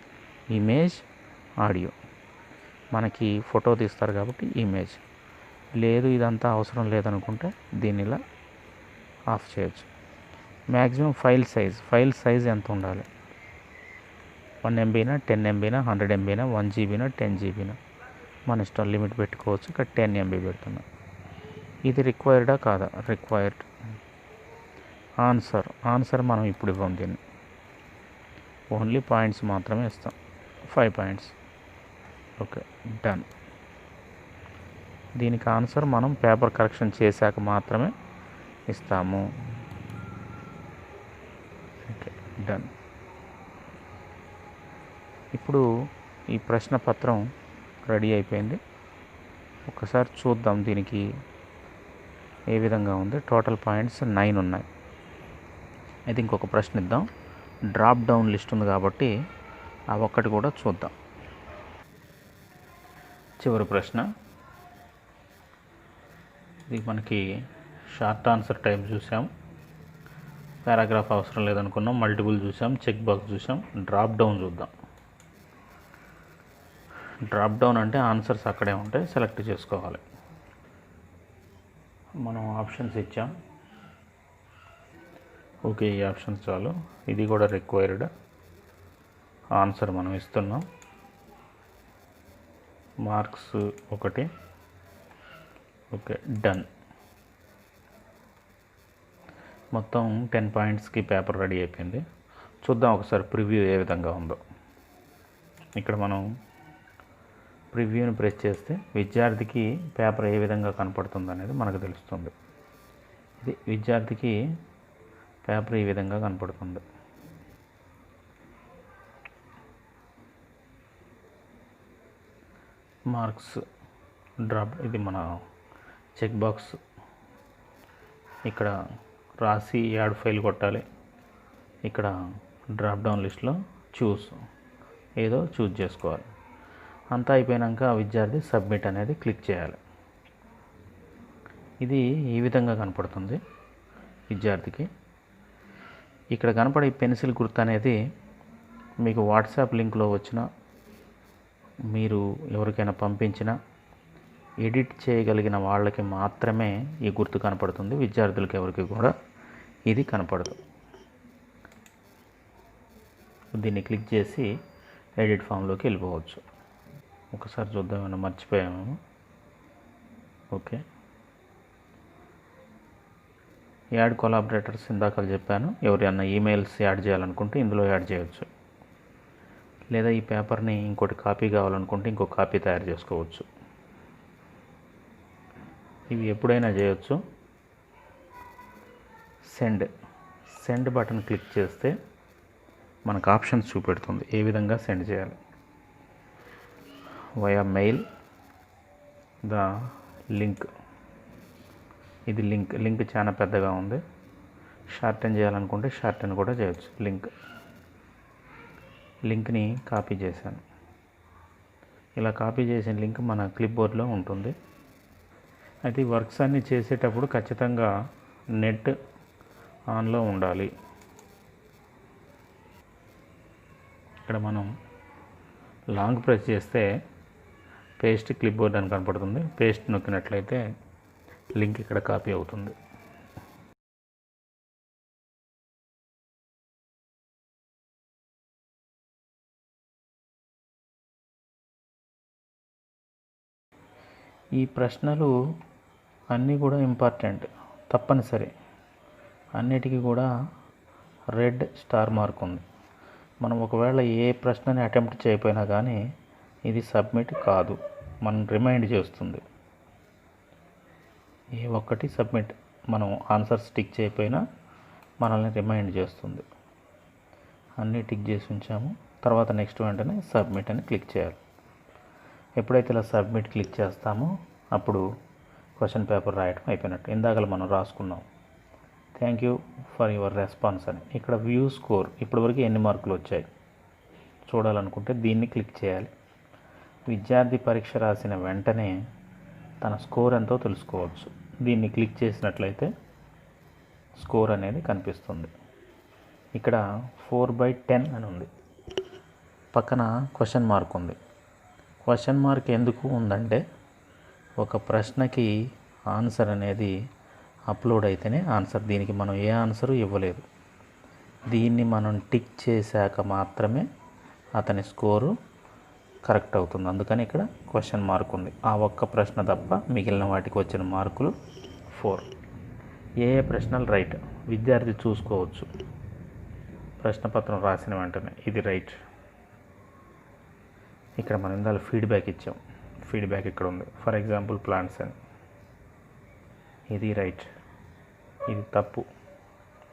image, audio. మనకి ఫోటో తీస్తారు కాబట్టి ఇమేజ్. లేదు ఇదంతా అవసరం లేదనుకుంటే దీన్ని ఇలా ఆఫ్ చేయొచ్చు. మ్యాక్సిమం ఫైల్ సైజ్ ఎంత ఉండాలి? 1 MBనా, 10 MBనా, 100 MBనా, 1 GBనా, 10 GBనా, మన ఇష్టం. లిమిట్ పెట్టుకోవచ్చు. ఇక్కడ 10 MB పెడుతున్నాం. ఇది రిక్వైర్డా కాదా? రిక్వైర్డ్. ఆన్సర్ మనం ఇప్పుడు ఇవ్వం, దీన్ని ఓన్లీ పాయింట్స్ మాత్రమే ఇస్తాం. 5 పాయింట్స్. Okay, done. దీనికి ఆన్సర్ మనం పేపర్ కరెక్షన్ చేశాక మాత్రమే ఇస్తాము. Okay, done. ఇప్పుడు ఈ ప్రశ్న పత్రం రెడీ అయిపోయింది. ఒకసారి చూద్దాం దీనికి ఏ విధంగా ఉంది. టోటల్ పాయింట్స్ 9 ఉన్నాయి. అయితే ఇంకొక ప్రశ్న ఇద్దాం. డ్రాప్ డౌన్ లిస్ట్ ఉంది కాబట్టి ఆ ఒక్కటి కూడా చూద్దాం. చివరి ప్రశ్న ఇది. మనకి షార్ట్ ఆన్సర్ టైప్ చూసాం, పారాగ్రాఫ్ అవసరం లేదనుకున్నాం, మల్టిపుల్ చూసాం, చెక్ బాక్స్ చూసాం. డ్రాప్ డౌన్ చూద్దాం. డ్రాప్ డౌన్ అంటే ఆన్సర్స్ అక్కడే ఉంటాయి, సెలెక్ట్ చేసుకోవాలి. మనం ఆప్షన్స్ ఇచ్చాం. ఓకే, ఈ ఆప్షన్స్ చాలు. ఇది కూడా రిక్వైర్డ్. ఆన్సర్ మనం ఇస్తున్నాం. మార్క్స్ 1. Okay, done. మొత్తం 10 పాయింట్స్కి పేపర్ రెడీ అయిపోయింది. చూద్దాం ఒకసారి ప్రివ్యూ ఏ విధంగా ఉందో. ఇక్కడ మనం ప్రివ్యూని ప్రెస్ చేస్తే విద్యార్థికి పేపర్ ఏ విధంగా కనపడుతుంది అనేది మనకు తెలుస్తుంది. ఇది విద్యార్థికి పేపర్ ఈ విధంగా కనపడుతుంది. మార్క్స్ డ్రాప్, ఇది మన చెక్ బాక్స్. ఇక్కడ రాసి యాడ్ ఫైల్ కొట్టాలి. ఇక్కడ డ్రాప్ డౌన్ లిస్ట్లో ఏదో చూజ్ చేసుకోవాలి. అంతా అయిపోయాక విద్యార్థి సబ్మిట్ అనేది క్లిక్ చేయాలి. ఇది ఈ విధంగా కనపడుతుంది విద్యార్థికి. ఇక్కడ కనపడే పెన్సిల్ గుర్తు అనేది మీకు వాట్సాప్ లింక్లో వచ్చిన, మీరు ఎవరికైనా పంపించిన, ఎడిట్ చేయగలిగిన వాళ్ళకి మాత్రమే ఈ గుర్తు కనపడుతుంది. విద్యార్థులకి ఎవరికి కూడా ఇది కనపడదు. దీన్ని క్లిక్ చేసి ఎడిట్ ఫామ్లోకి వెళ్ళిపోవచ్చు. ఒకసారి చూద్దాం, ఏమైనా మర్చిపోయాము. ఓకే, యాడ్ కొలాబరేటర్స్ ఇందాక చెప్పాను. ఎవరైనా ఈమెయిల్స్ యాడ్ చేయాలనుకుంటే ఇందులో యాడ్ చేయవచ్చు. లేదా ఈ పేపర్ని ఇంకోటి కాపీ కావాలనుకుంటే ఇంకో కాపీ తయారు చేసుకోవచ్చు. ఇవి ఎప్పుడైనా చేయొచ్చు. సెండ్ బటన్ క్లిక్ చేస్తే మనకు ఆప్షన్స్ చూపెడుతుంది ఏ విధంగా సెండ్ చేయాలి. via mail the link. ఇది లింక్ చాలా పెద్దగా ఉంది. షార్టన్ చేయాలనుకుంటే షార్టన్ కూడా చేయొచ్చు. లింక్ని కాపీ చేశాను. ఇలా కాపీ చేసిన లింక్ మన క్లిప్ బోర్డ్లో ఉంటుంది. అయితే ఈ వర్క్స్ అన్నీ చేసేటప్పుడు ఖచ్చితంగా నెట్ ఆన్లో ఉండాలి. ఇక్కడ మనం లాంగ్ ప్రెస్ చేస్తే పేస్ట్ క్లిప్ బోర్డ్ అని కనపడుతుంది. పేస్ట్ నొక్కినట్లయితే లింక్ ఇక్కడ కాపీ అవుతుంది. ఈ ప్రశ్నలు అన్నీ కూడా ఇంపార్టెంట్, తప్పనిసరి. అన్నిటికీ కూడా రెడ్ స్టార్ మార్క్ ఉంది. మనం ఒకవేళ ఏ ప్రశ్నని అటెంప్ట్ చేయకపోయినా కానీ ఇది సబ్మిట్ కాదు, మనం రిమైండ్ చేస్తుంది. ఏ ఒక్కటి సబ్మిట్, మనం ఆన్సర్స్ టిక్ చేయకపోయినా మనల్ని రిమైండ్ చేస్తుంది. అన్నీ టిక్ చేసి ఉంచాము. తర్వాత నెక్స్ట్ వెంటనే సబ్మిట్ అని క్లిక్ చేయాలి. ఎప్పుడైతే ఇలా సబ్మిట్ క్లిక్ చేస్తామో అప్పుడు క్వశ్చన్ పేపర్ రాయటం అయిపోయినట్టు. ఇందాక మనం రాసుకున్నాం thank you for your response అని. ఇక్కడ వ్యూ స్కోర్, ఇప్పటివరకు ఎన్ని మార్కులు వచ్చాయి చూడాలనుకుంటే దీన్ని క్లిక్ చేయాలి. విద్యార్థి పరీక్ష రాసిన వెంటనే తన స్కోర్ ఎంతో తెలుసుకోవచ్చు. దీన్ని క్లిక్ చేసినట్లయితే స్కోర్ అనేది కనిపిస్తుంది. ఇక్కడ 4/10 అని ఉంది. పక్కన క్వశ్చన్ మార్క్ ఉంది. క్వశ్చన్ మార్క్ ఎందుకు ఉందంటే ఒక ప్రశ్నకి ఆన్సర్ అనేది అప్లోడ్ అయితేనే ఆన్సర్. దీనికి మనం ఏ ఆన్సరు ఇవ్వలేదు. దీన్ని మనం టిక్ చేశాక మాత్రమే అతని స్కోరు కరెక్ట్ అవుతుంది. అందుకని ఇక్కడ క్వశ్చన్ మార్క్ ఉంది. ఆ ఒక్క ప్రశ్న తప్ప మిగిలిన వాటికి వచ్చిన మార్కులు 4. ఏ ప్రశ్నలు రైట్ విద్యార్థి చూసుకోవచ్చు. ప్రశ్నపత్రం రాసిన వెంటనే ఇది రైట్. ఇక్కడ మనం ఇందాక ఫీడ్బ్యాక్ ఇచ్చాం. ఫీడ్బ్యాక్ ఇక్కడ ఉంది. ఫర్ ఎగ్జాంపుల్ ప్లాంట్స్ అని, ఇది రైట్. ఇది తప్పు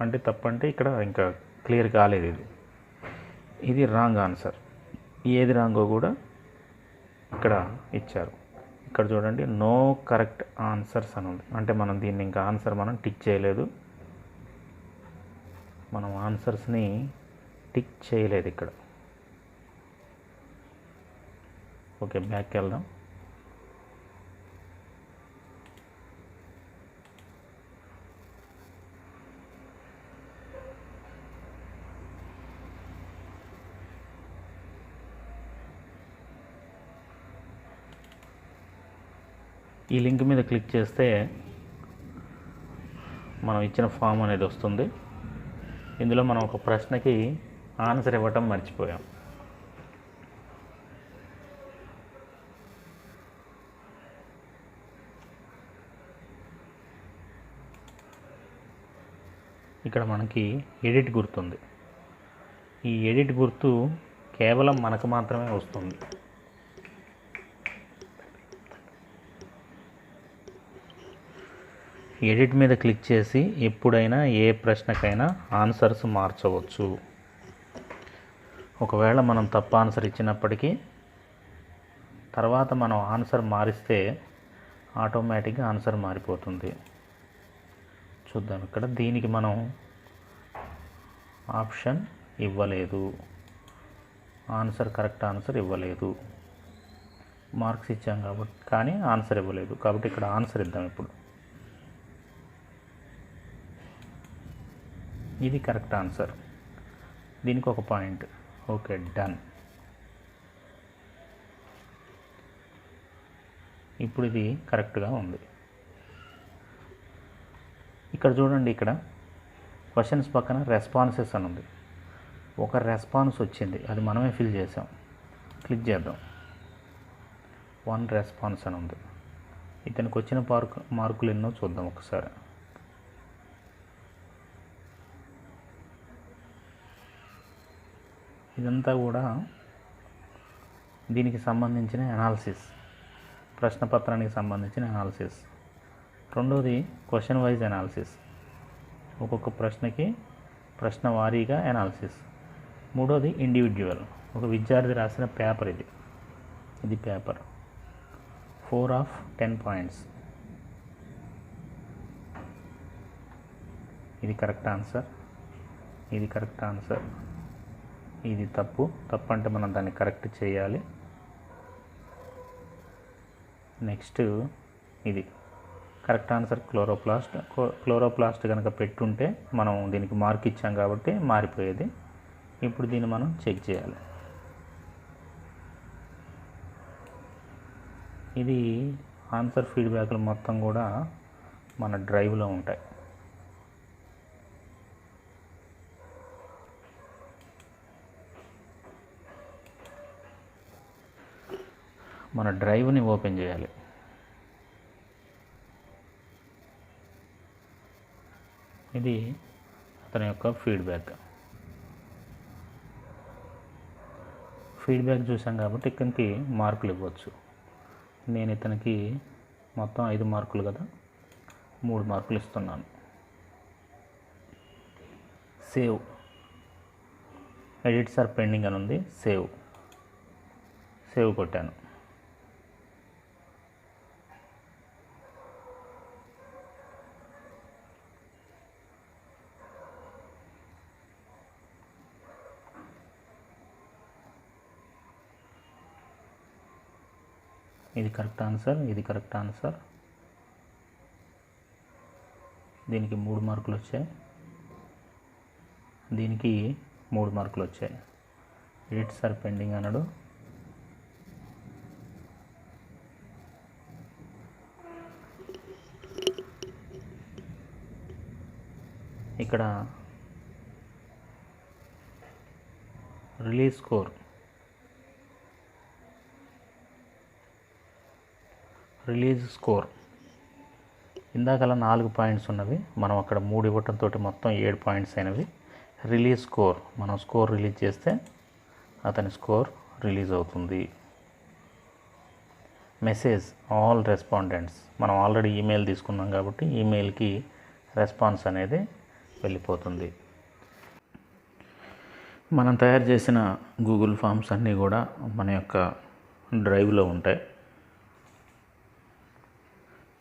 అంటే ఇక్కడ ఇంకా క్లియర్ కాలేదు. ఇది రాంగ్ ఆన్సర్. ఏది రాంగో కూడా ఇక్కడ ఇచ్చారు. ఇక్కడ చూడండి నో కరెక్ట్ ఆన్సర్స్ అని ఉంది. అంటే మనం దీన్ని ఇంకా ఆన్సర్ మనం టిక్ చేయలేదు. మనం ఆన్సర్స్ని టిక్ చేయలేదు ఇక్కడ. ఓకే, బ్యాక్కి వెళ్దాం. ఈ లింక్ మీద క్లిక్ చేస్తే మనం ఇచ్చిన ఫామ్ అనేది వస్తుంది. ఇందులో మనం ఒక ప్రశ్నకి ఆన్సర్ ఇవ్వటం మర్చిపోయాం. ఇక్కడ మనకి ఎడిట్ గుర్తుంది. ఈ ఎడిట్ గుర్తు కేవలం మనకు మాత్రమే వస్తుంది. ఎడిట్ మీద క్లిక్ చేసి ఎప్పుడైనా ఏ ప్రశ్నకైనా ఆన్సర్స్ మార్చవచ్చు. ఒకవేళ మనం తప్పు ఆన్సర్ ఇచ్చినప్పటికీ తర్వాత మనం ఆన్సర్ మారిస్తే ఆటోమేటిక్గా ఆన్సర్ మారిపోతుంది. చూద్దాం. ఇక్కడ దీనికి మనం ఆప్షన్ ఇవ్వలేదు, ఆన్సర్ కరెక్ట్ ఆన్సర్ ఇవ్వలేదు. మార్క్స్ ఇచ్చాం కాబట్టి, కానీ ఆన్సర్ ఇవ్వలేదు కాబట్టి ఇక్కడ ఆన్సర్ ఇద్దాం. ఇప్పుడు ఇది కరెక్ట్ ఆన్సర్, దీనికి ఒక పాయింట్. Okay, done. ఇప్పుడు ఇది కరెక్ట్గా ఉంది. ఇక్కడ చూడండి, ఇక్కడ క్వశ్చన్స్ పక్కన రెస్పాన్సెస్ అని ఉంది. ఒక రెస్పాన్స్ వచ్చింది, అది మనమే ఫిల్ చేసాం. క్లిక్ చేద్దాం. 1 రెస్పాన్స్ అని ఉంది. ఇతనికి వచ్చిన మార్కులు ఎన్నో చూద్దాం ఒకసారి. ఇదంతా కూడా దీనికి సంబంధించిన అనాలిసిస్, ప్రశ్నపత్రానికి సంబంధించిన అనాలిసిస్. రెండోది క్వశ్చన్ వైజ్ అనాలిసిస్, ఒక్కొక్క ప్రశ్నకి ప్రశ్న వారీగా అనాలిసిస్. మూడోది ఇండివిజువల్, ఒక విద్యార్థి రాసిన పేపర్ ఇది. ఇది పేపర్. 4 of 10 points. ఇది కరెక్ట్ ఆన్సర్, ఇది కరెక్ట్ ఆన్సర్, ఇది తప్పు. తప్పు అంటే మనం దాన్ని కరెక్ట్ చేయాలి. నెక్స్ట్ ఇది కరెక్ట్ ఆన్సర్ క్లోరోప్లాస్ట్. క్లోరోప్లాస్ట్ కనుక పెట్టుంటే మనం దీనికి మార్క్ ఇచ్చాం కాబట్టి మారిపోయేది. ఇప్పుడు దీన్ని మనం చెక్ చేయాలి. ఇది ఆన్సర్ ఫీడ్బ్యాక్లు మొత్తం కూడా మన డ్రైవ్లో ఉంటాయి. మన డ్రైవ్ని ఓపెన్ చేయాలి. ఇది అతని యొక్క ఫీడ్బ్యాక్ చూసాం కాబట్టి ఇక్కడికి మార్కులు ఇవ్వచ్చు. నేను ఇతనికి మొత్తం 5 మార్కులు కదా, 3 మార్కులు ఇస్తున్నాను. సేవ్, ఎడిట్స్ ఆర్ పెండింగ్ అని ఉంది. సేవ్ కొట్టాను. ఇది కరెక్ట్ ఆన్సర్, ఇది కరెక్ట్ ఆన్సర్. దీనికి 3 మార్కులు వచ్చాయి, దీనికి 3 మార్కులు వచ్చాయి. ఎడిట్స్ ఆర్ పెండింగ్ అన్నాడు. ఇక్కడ రిలీజ్ స్కోర్ ఇందాకలా 4 పాయింట్స్ ఉన్నవి, మనం అక్కడ 3 ఇవ్వటంతో మొత్తం 7 పాయింట్స్ అయినవి. రిలీజ్ స్కోర్, మనం స్కోర్ రిలీజ్ చేస్తే అతని స్కోర్ రిలీజ్ అవుతుంది. మెసేజ్ ఆల్ రెస్పాండెంట్స్, మనం ఆల్రెడీ ఈమెయిల్ తీసుకున్నాం కాబట్టి ఈమెయిల్కి రెస్పాన్స్ అనేది వెళ్ళిపోతుంది. మనం తయారు చేసిన గూగుల్ ఫామ్స్ అన్నీ కూడా మన యొక్క డ్రైవ్లో ఉంటాయి.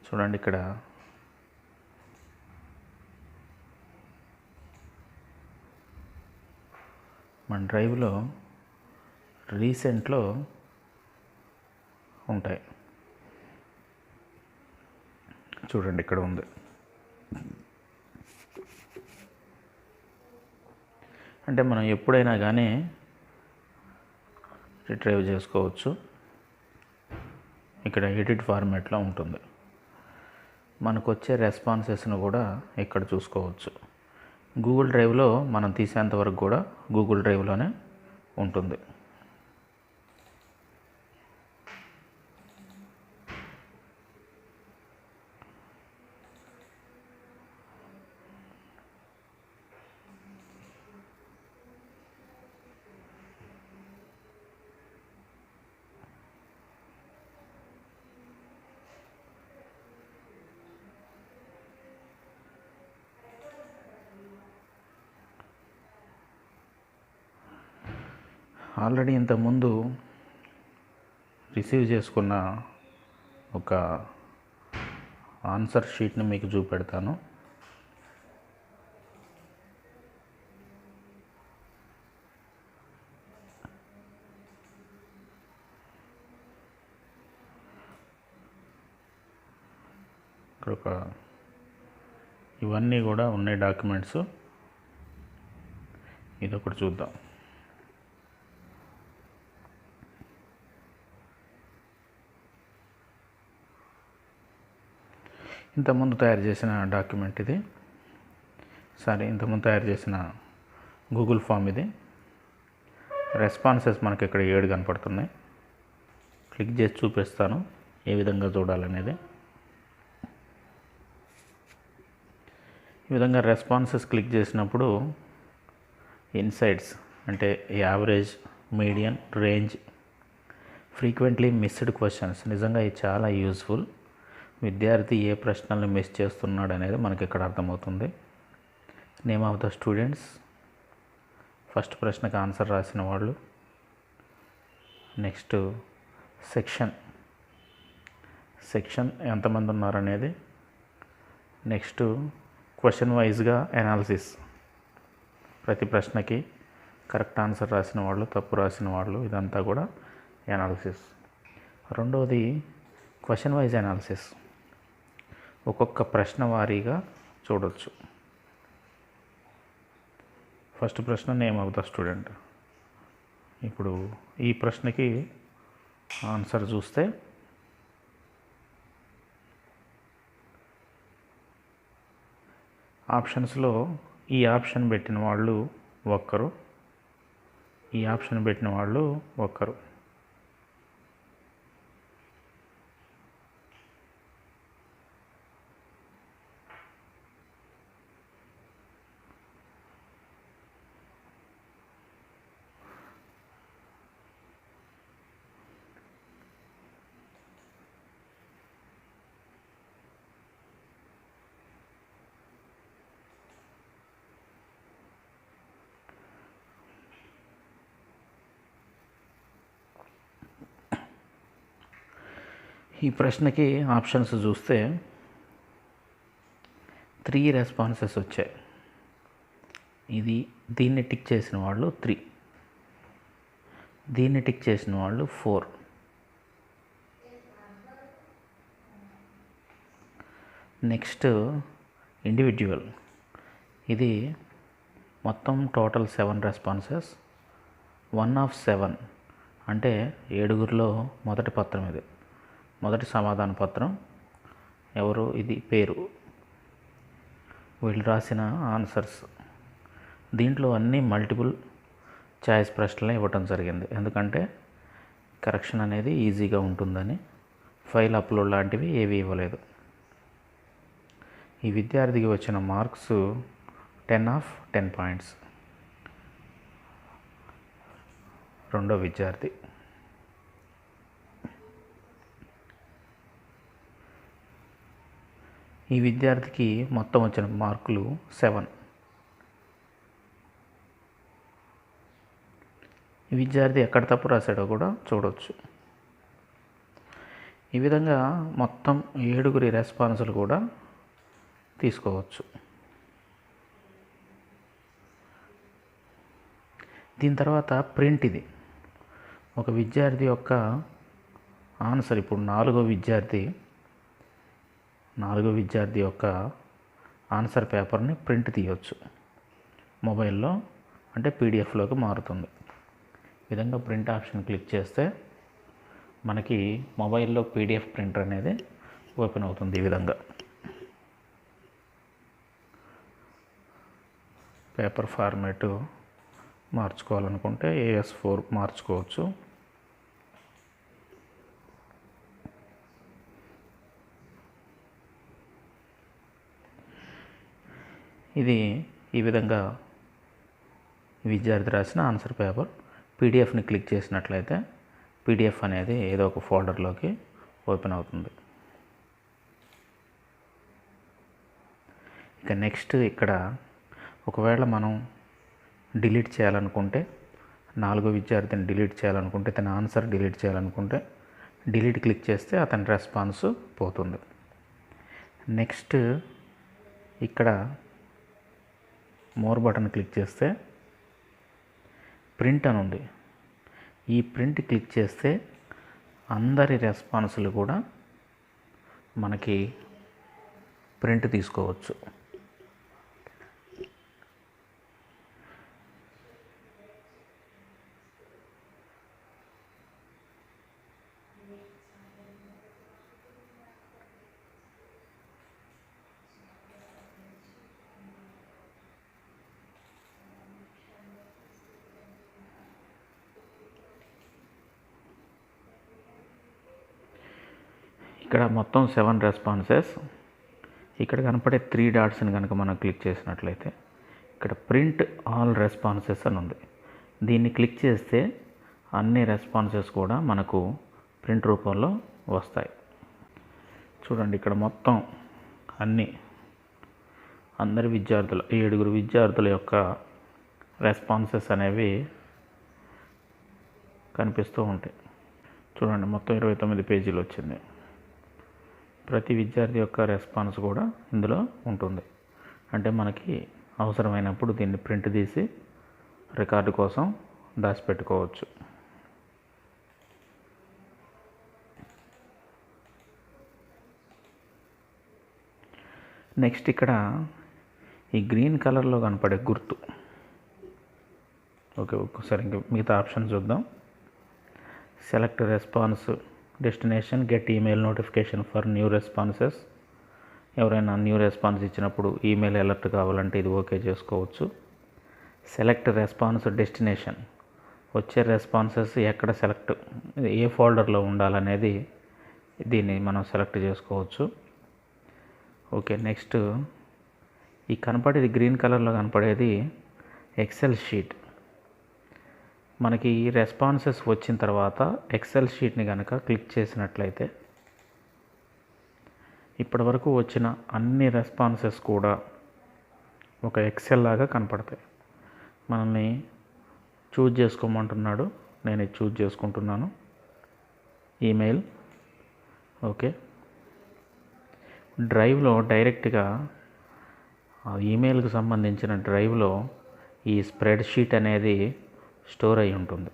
చూడండి, ఇక్కడ మన డ్రైవ్లో రీసెంట్లో ఉంటాయి. చూడండి, ఇక్కడ ఉంది. అంటే మనం ఎప్పుడైనా కానీ రిట్రైవ్ చేసుకోవచ్చు. ఇక్కడ ఎడిట్ ఫార్మాట్లో ఉంటుంది. మనకు వచ్చే రెస్పాన్సెస్ను కూడా ఇక్కడ చూసుకోవచ్చు. గూగుల్ డ్రైవ్లో మనం తీసేంత వరకు కూడా గూగుల్ డ్రైవ్లోనే ఉంటుంది. ఆల్రెడీ ఇంతకుముందు రిసీవ్ చేసుకున్న ఒక ఆన్సర్ షీట్ని మీకు చూపెడతాను. ఇక్కడ ఇవన్నీ కూడా ఉన్నాయి డాక్యుమెంట్స్. ఇదొకటి చూద్దాం. ఇంతకుముందు తయారు చేసిన డాక్యుమెంట్ ఇది. ఇంతకుముందు తయారు చేసిన గూగుల్ ఫామ్ ఇది. రెస్పాన్సెస్ మనకి ఇక్కడ 7 కనపడుతున్నాయి. క్లిక్ చేసి చూపిస్తాను ఏ విధంగా చూడాలనేది. ఈ విధంగా రెస్పాన్సెస్ క్లిక్ చేసినప్పుడు ఇన్సైట్స్ అంటే average, median, range, frequently missed questions. నిజంగా ఇది చాలా యూజ్ఫుల్. విద్యార్థి ఏ ప్రశ్నలను మిస్ చేస్తున్నాడు అనేది మనకి ఇక్కడ అర్థమవుతుంది. Name of the students, first ప్రశ్నకు ఆన్సర్ రాసిన వాళ్ళు, నెక్స్ట్ సెక్షన్ ఎంతమంది ఉన్నారనేది. నెక్స్ట్ క్వశ్చన్ వైజ్గా అనాలిసిస్, ప్రతి ప్రశ్నకి కరెక్ట్ ఆన్సర్ రాసిన వాళ్ళు, తప్పు రాసిన వాళ్ళు, ఇదంతా కూడా అనాలిసిస్. రెండవది క్వశ్చన్ వైజ్ అనాలిసిస్, ఒక్కొక్క ప్రశ్న వారీగా చూడవచ్చు. ఫస్ట్ ప్రశ్న నేమ్ ఆఫ్ ద స్టూడెంట్. ఇప్పుడు ఈ ప్రశ్నకి ఆన్సర్ చూస్తే ఆప్షన్స్లో ఈ ఆప్షన్ పెట్టిన వాళ్ళు ఒక్కరు, ఈ ఆప్షన్ పెట్టిన వాళ్ళు ఒక్కరు. ఈ ప్రశ్నకి ఆప్షన్స్ చూస్తే 3 రెస్పాన్సెస్ వచ్చాయి. దీన్ని టిక్ చేసిన వాళ్ళు 3, దీన్ని టిక్ చేసిన వాళ్ళు 4. నెక్స్ట్ ఇండివిజువల్, ఇది మొత్తం టోటల్ 7 రెస్పాన్సెస్, 1 of 7 అంటే 7గురిలో మొదటి పత్రం ఇది, మొదటి సమాధాన పత్రం. ఎవరు? ఇది పేరు, వీళ్ళు రాసిన ఆన్సర్స్. దీంట్లో అన్నీ మల్టిపుల్ చాయిస్ ప్రశ్నలే ఇవ్వటం జరిగింది, ఎందుకంటే కరెక్షన్ అనేది ఈజీగా ఉంటుందని. ఫైల్ అప్లోడ్ లాంటివి ఏవి ఇవ్వలేదు. ఈ విద్యార్థికి వచ్చిన మార్క్స్ 10 of 10 పాయింట్స్. రెండో విద్యార్థి. ఈ విద్యార్థికి మొత్తం వచ్చిన మార్కులు 7. ఈ విద్యార్థి ఎక్కడ తప్పు రాశాడో కూడా చూడవచ్చు. ఈ విధంగా మొత్తం 7గురి రెస్పాన్సులు కూడా తీసుకోవచ్చు. దీని తర్వాత ప్రింట్. ఇది ఒక విద్యార్థి యొక్క ఆన్సర్. ఇప్పుడు నాలుగో విద్యార్థి యొక్క ఆన్సర్ పేపర్ని ప్రింట్ తీయవచ్చు మొబైల్లో, అంటే పీడిఎఫ్లోకి మారుతుంది. ఈ విధంగా ప్రింట్ ఆప్షన్ క్లిక్ చేస్తే మనకి మొబైల్లో పీడిఎఫ్ ప్రింటర్ అనేది ఓపెన్ అవుతుంది. ఈ విధంగా పేపర్ ఫార్మాట్ మార్చుకోవాలనుకుంటే AS4 మార్చుకోవచ్చు. ఇది ఈ విధంగా విద్యార్థి రాసిన ఆన్సర్ పేపర్. పీడిఎఫ్ని క్లిక్ చేసినట్లయితే పీడిఎఫ్ అనేది ఏదో ఒక ఫోల్డర్లోకి ఓపెన్ అవుతుంది. ఇక నెక్స్ట్ ఇక్కడ ఒకవేళ మనం డిలీట్ చేయాలనుకుంటే, నాలుగో విద్యార్థిని డిలీట్ చేయాలనుకుంటే, తన ఆన్సర్ డిలీట్ చేయాలనుకుంటే డిలీట్ క్లిక్ చేస్తే అతని రెస్పాన్స్ పోతుంది. నెక్స్ట్ ఇక్కడ మోర్ బటన్ క్లిక్ చేస్తే ప్రింట్ అని ఉంది. ఈ ప్రింట్ క్లిక్ చేస్తే అందరి రెస్పాన్సులు కూడా మనకి ప్రింట్ తీసుకోవచ్చు. ఇక్కడ మొత్తం 7 రెస్పాన్సెస్. ఇక్కడ కనపడే 3 డాట్స్ని కనుక మనం క్లిక్ చేసినట్లయితే ఇక్కడ ప్రింట్ ఆల్ రెస్పాన్సెస్ అని ఉంది. దీన్ని క్లిక్ చేస్తే అన్ని రెస్పాన్సెస్ కూడా మనకు ప్రింట్ రూపంలో వస్తాయి. చూడండి, ఇక్కడ మొత్తం అందరి విద్యార్థుల 7 విద్యార్థుల యొక్క రెస్పాన్సెస్ అనేవి కనిపిస్తూ ఉంటాయి. చూడండి, మొత్తం 29 పేజీలు వచ్చింది. ప్రతి విద్యార్థి యొక్క రెస్పాన్స్ కూడా ఇందులో ఉంటుంది. అంటే మనకి అవసరమైనప్పుడు దీన్ని ప్రింట్ తీసి రికార్డు కోసం దాచిపెట్టుకోవచ్చు. నెక్స్ట్ ఇక్కడ ఈ గ్రీన్ కలర్లో కనపడే గుర్తు, ఓకే, ఒక్కసారి ఇంకా మిగతా ఆప్షన్ చూద్దాం. Select response destination, get email notification for new responses. ఎవరైనా న్యూ రెస్పాన్స్ ఇచ్చినప్పుడు ఈమెయిల్ అలర్ట్ కావాలంటే ఇది ఓకే చేసుకోవచ్చు. సెలెక్ట్ రెస్పాన్స్ డెస్టినేషన్, వచ్చే రెస్పాన్సెస్ ఎక్కడ సెలెక్ట్, ఏ ఫోల్డర్లో ఉండాలనేది దీన్ని మనం సెలెక్ట్ చేసుకోవచ్చు. ఓకే, నెక్స్ట్ ఈ కనపడేది గ్రీన్ కలర్లో కనపడేది ఎక్సెల్ షీట్. మనకి ఈ రెస్పాన్సెస్ వచ్చిన తర్వాత ఎక్సెల్ షీట్ని కనుక క్లిక్ చేసినట్లయితే ఇప్పటి వరకు వచ్చిన అన్ని రెస్పాన్సెస్ కూడా ఒక ఎక్సెల్ లాగా కనపడతాయి. మనల్ని చూజ్ చేసుకోమంటున్నాడు, నేను ఇది చూజ్ చేసుకుంటున్నాను. Email, okay. డ్రైవ్లో డైరెక్ట్గా ఆ ఈమెయిల్కి సంబంధించిన డ్రైవ్లో ఈ స్ప్రెడ్ షీట్ అనేది స్టోర్ అయి ఉంటుంది.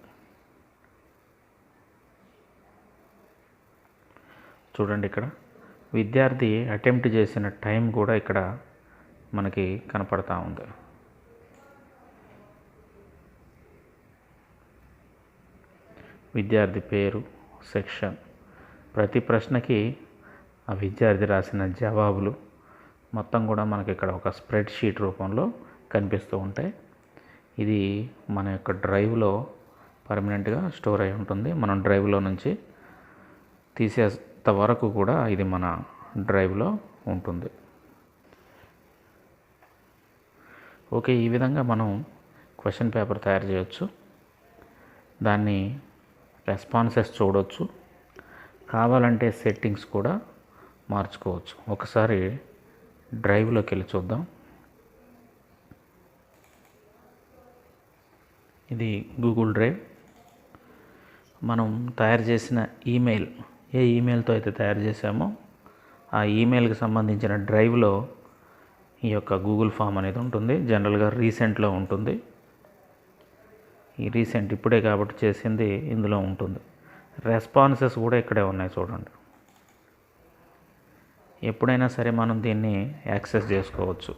చూడండి, ఇక్కడ విద్యార్థి అటెంప్ట్ చేసిన టైం కూడా ఇక్కడ మనకి కనపడతా ఉంది. విద్యార్థి పేరు, సెక్షన్, ప్రతి ప్రశ్నకి ఆ విద్యార్థి రాసిన జవాబులు మొత్తం కూడా మనకి ఇక్కడ ఒక స్ప్రెడ్ షీట్ రూపంలో కనిపిస్తూ ఉంటాయి. ఇది మన యొక్క డ్రైవ్లో పర్మనెంట్గా స్టోర్ అయి ఉంటుంది. మనం డ్రైవ్లో నుంచి తీసేంత వరకు కూడా ఇది మన డ్రైవ్లో ఉంటుంది. ఓకే, ఈ విధంగా మనం క్వశ్చన్ పేపర్ తయారు చేయొచ్చు. దాన్ని రెస్పాన్సెస్ చూడవచ్చు, కావాలంటే సెట్టింగ్స్ కూడా మార్చుకోవచ్చు. ఒకసారి డ్రైవ్లోకి వెళ్ళి చూద్దాం. ఇది గూగుల్ డ్రైవ్. మనం తయారు చేసిన ఈమెయిల్, ఏ ఈమెయిల్తో అయితే తయారు చేసామో ఆ ఈమెయిల్కి సంబంధించిన డ్రైవ్లో ఈ యొక్క గూగుల్ ఫామ్ అనేది ఉంటుంది. జనరల్గా రీసెంట్లో ఉంటుంది. ఈ రీసెంట్ ఇప్పుడే కాబట్టి చేసింది ఇందులో ఉంటుంది. రెస్పాన్సెస్ కూడా ఇక్కడే ఉన్నాయి చూడండి. ఎప్పుడైనా సరే మనం దీన్ని యాక్సెస్ చేసుకోవచ్చు.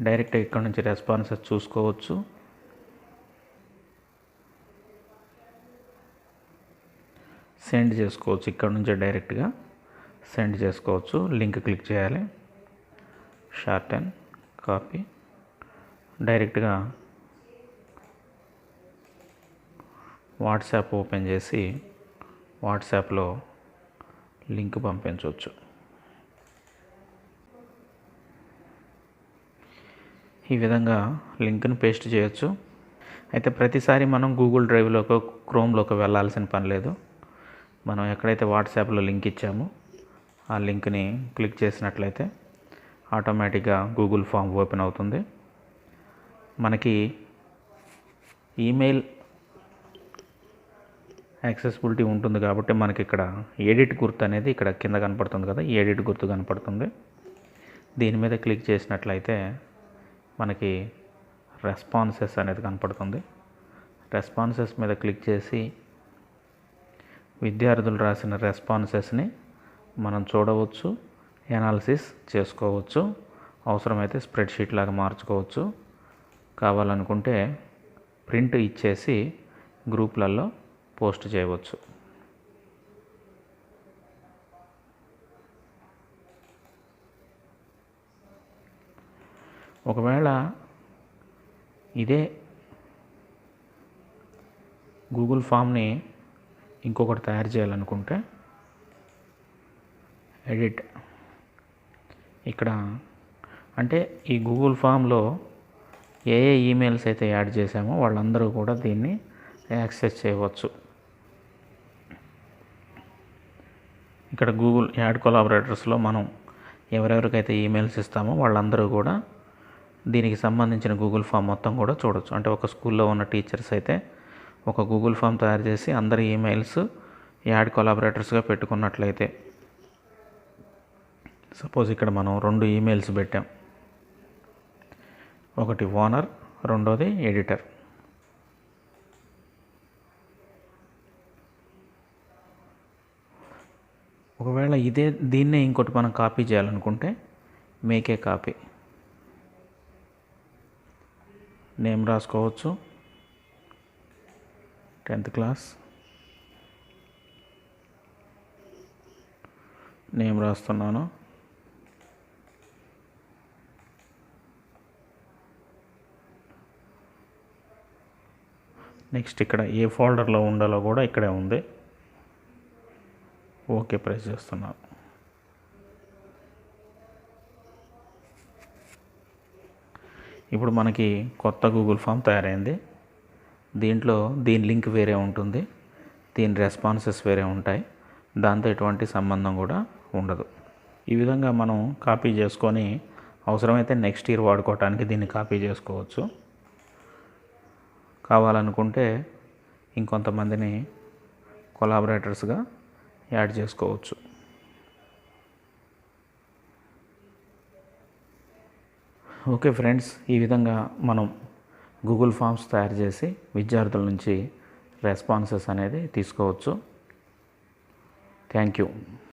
డైరెక్ట్గా ఇక్కడ నుంచి రెస్పాన్సెస్ చూసుకోవచ్చు. సెండ్ చేసుకోవచ్చు, ఇక్కడ నుంచే డైరెక్ట్గా సెండ్ చేసుకోవచ్చు. లింక్ క్లిక్ చేయాలి, షార్టన్, కాపీ, డైరెక్ట్గా వాట్సాప్ ఓపెన్ చేసి వాట్సాప్లో లింక్ పంపించవచ్చు. ఈ విధంగా లింక్ను పేస్ట్ చేయొచ్చు. అయితే ప్రతిసారి మనం గూగుల్ డ్రైవ్లోకి, క్రోమ్లోకి వెళ్ళాల్సిన పని లేదు. మనం ఎక్కడైతే వాట్సాప్లో లింక్ ఇచ్చామో ఆ లింక్ని క్లిక్ చేసినట్లయితే ఆటోమేటిక్గా గూగుల్ ఫామ్ ఓపెన్ అవుతుంది. మనకి ఈమెయిల్ యాక్సెసిబిలిటీ ఉంటుంది కాబట్టి మనకి ఇక్కడ ఎడిట్ గుర్తు అనేది ఇక్కడ కింద కనపడుతుంది కదా, ఈ ఎడిట్ గుర్తు కనపడుతుంది. దీని మీద క్లిక్ చేసినట్లయితే మనకి రెస్పాన్సెస్ అనేది కనపడుతుంది. రెస్పాన్సెస్ మీద క్లిక్ చేసి విద్యార్థులు రాసిన రెస్పాన్సెస్ని మనం చూడవచ్చు, ఎనాలిసిస్ చేసుకోవచ్చు. అవసరమైతే స్ప్రెడ్షీట్ లాగా మార్చుకోవచ్చు. కావాలనుకుంటే ప్రింట్ ఇచ్చేసి గ్రూప్లలో పోస్ట్ చేయవచ్చు. ఒకవేళ ఇదే గూగుల్ ఫామ్ని ఇంకొకటి తయారు చేయాలనుకుంటే ఎడిట్, ఇక్కడ అంటే ఈ గూగుల్ ఫామ్లో ఏ ఏ ఈమెయిల్స్ అయితే యాడ్ చేసామో వాళ్ళందరూ కూడా దీన్ని యాక్సెస్ చేయవచ్చు. ఇక్కడ గూగుల్ యాడ్ కొలాబరేటర్స్లో మనం ఎవరెవరికైతే ఈమెయిల్స్ ఇస్తామో వాళ్ళందరూ కూడా దీనికి సంబంధించిన గూగుల్ ఫామ్ మొత్తం కూడా చూడొచ్చు. అంటే ఒక స్కూల్లో ఉన్న టీచర్స్ అయితే ఒక గూగుల్ ఫామ్ తయారు చేసి అందరి ఈమెయిల్స్ యాడ్ కొలాబరేటర్స్గా పెట్టుకున్నట్లయితే, సపోజ్ ఇక్కడ మనం 2 ఈమెయిల్స్ పెట్టాం, ఒకటి ఓనర్, రెండోది ఎడిటర్. ఒకవేళ దీన్నే ఇంకోటి మనం కాపీ చేయాలనుకుంటే మేక్ ఏ కాపీ, నేమ్ రాసుకోవచ్చు, 10th క్లాస్ నేమ్ రాస్తున్నాను. నెక్స్ట్ ఇక్కడ ఏ ఫోల్డర్లో ఉండాలో కూడా ఇక్కడే ఉంది. ఓకే ప్రెస్ చేస్తున్నాను. ఇప్పుడు మనకి కొత్త గూగుల్ ఫామ్ తయారైంది. దీంట్లో దీని లింక్ వేరే ఉంటుంది, దీని రెస్పాన్సెస్ వేరే ఉంటాయి, దాంతో ఎటువంటి సంబంధం కూడా ఉండదు. ఈ విధంగా మనం కాపీ చేసుకొని అవసరమైతే నెక్స్ట్ ఇయర్ వాడుకోవటానికి దీన్ని కాపీ చేసుకోవచ్చు. కావాలనుకుంటే ఇంకొంతమందిని కొలాబరేటర్స్గా యాడ్ చేసుకోవచ్చు. ఓకే ఫ్రెండ్స్, ఈ విధంగా మనం గూగుల్ ఫామ్స్ తయారు చేసి విద్యార్థుల నుంచి రెస్పాన్సెస్ అనేది తీసుకోవచ్చు. Thank you.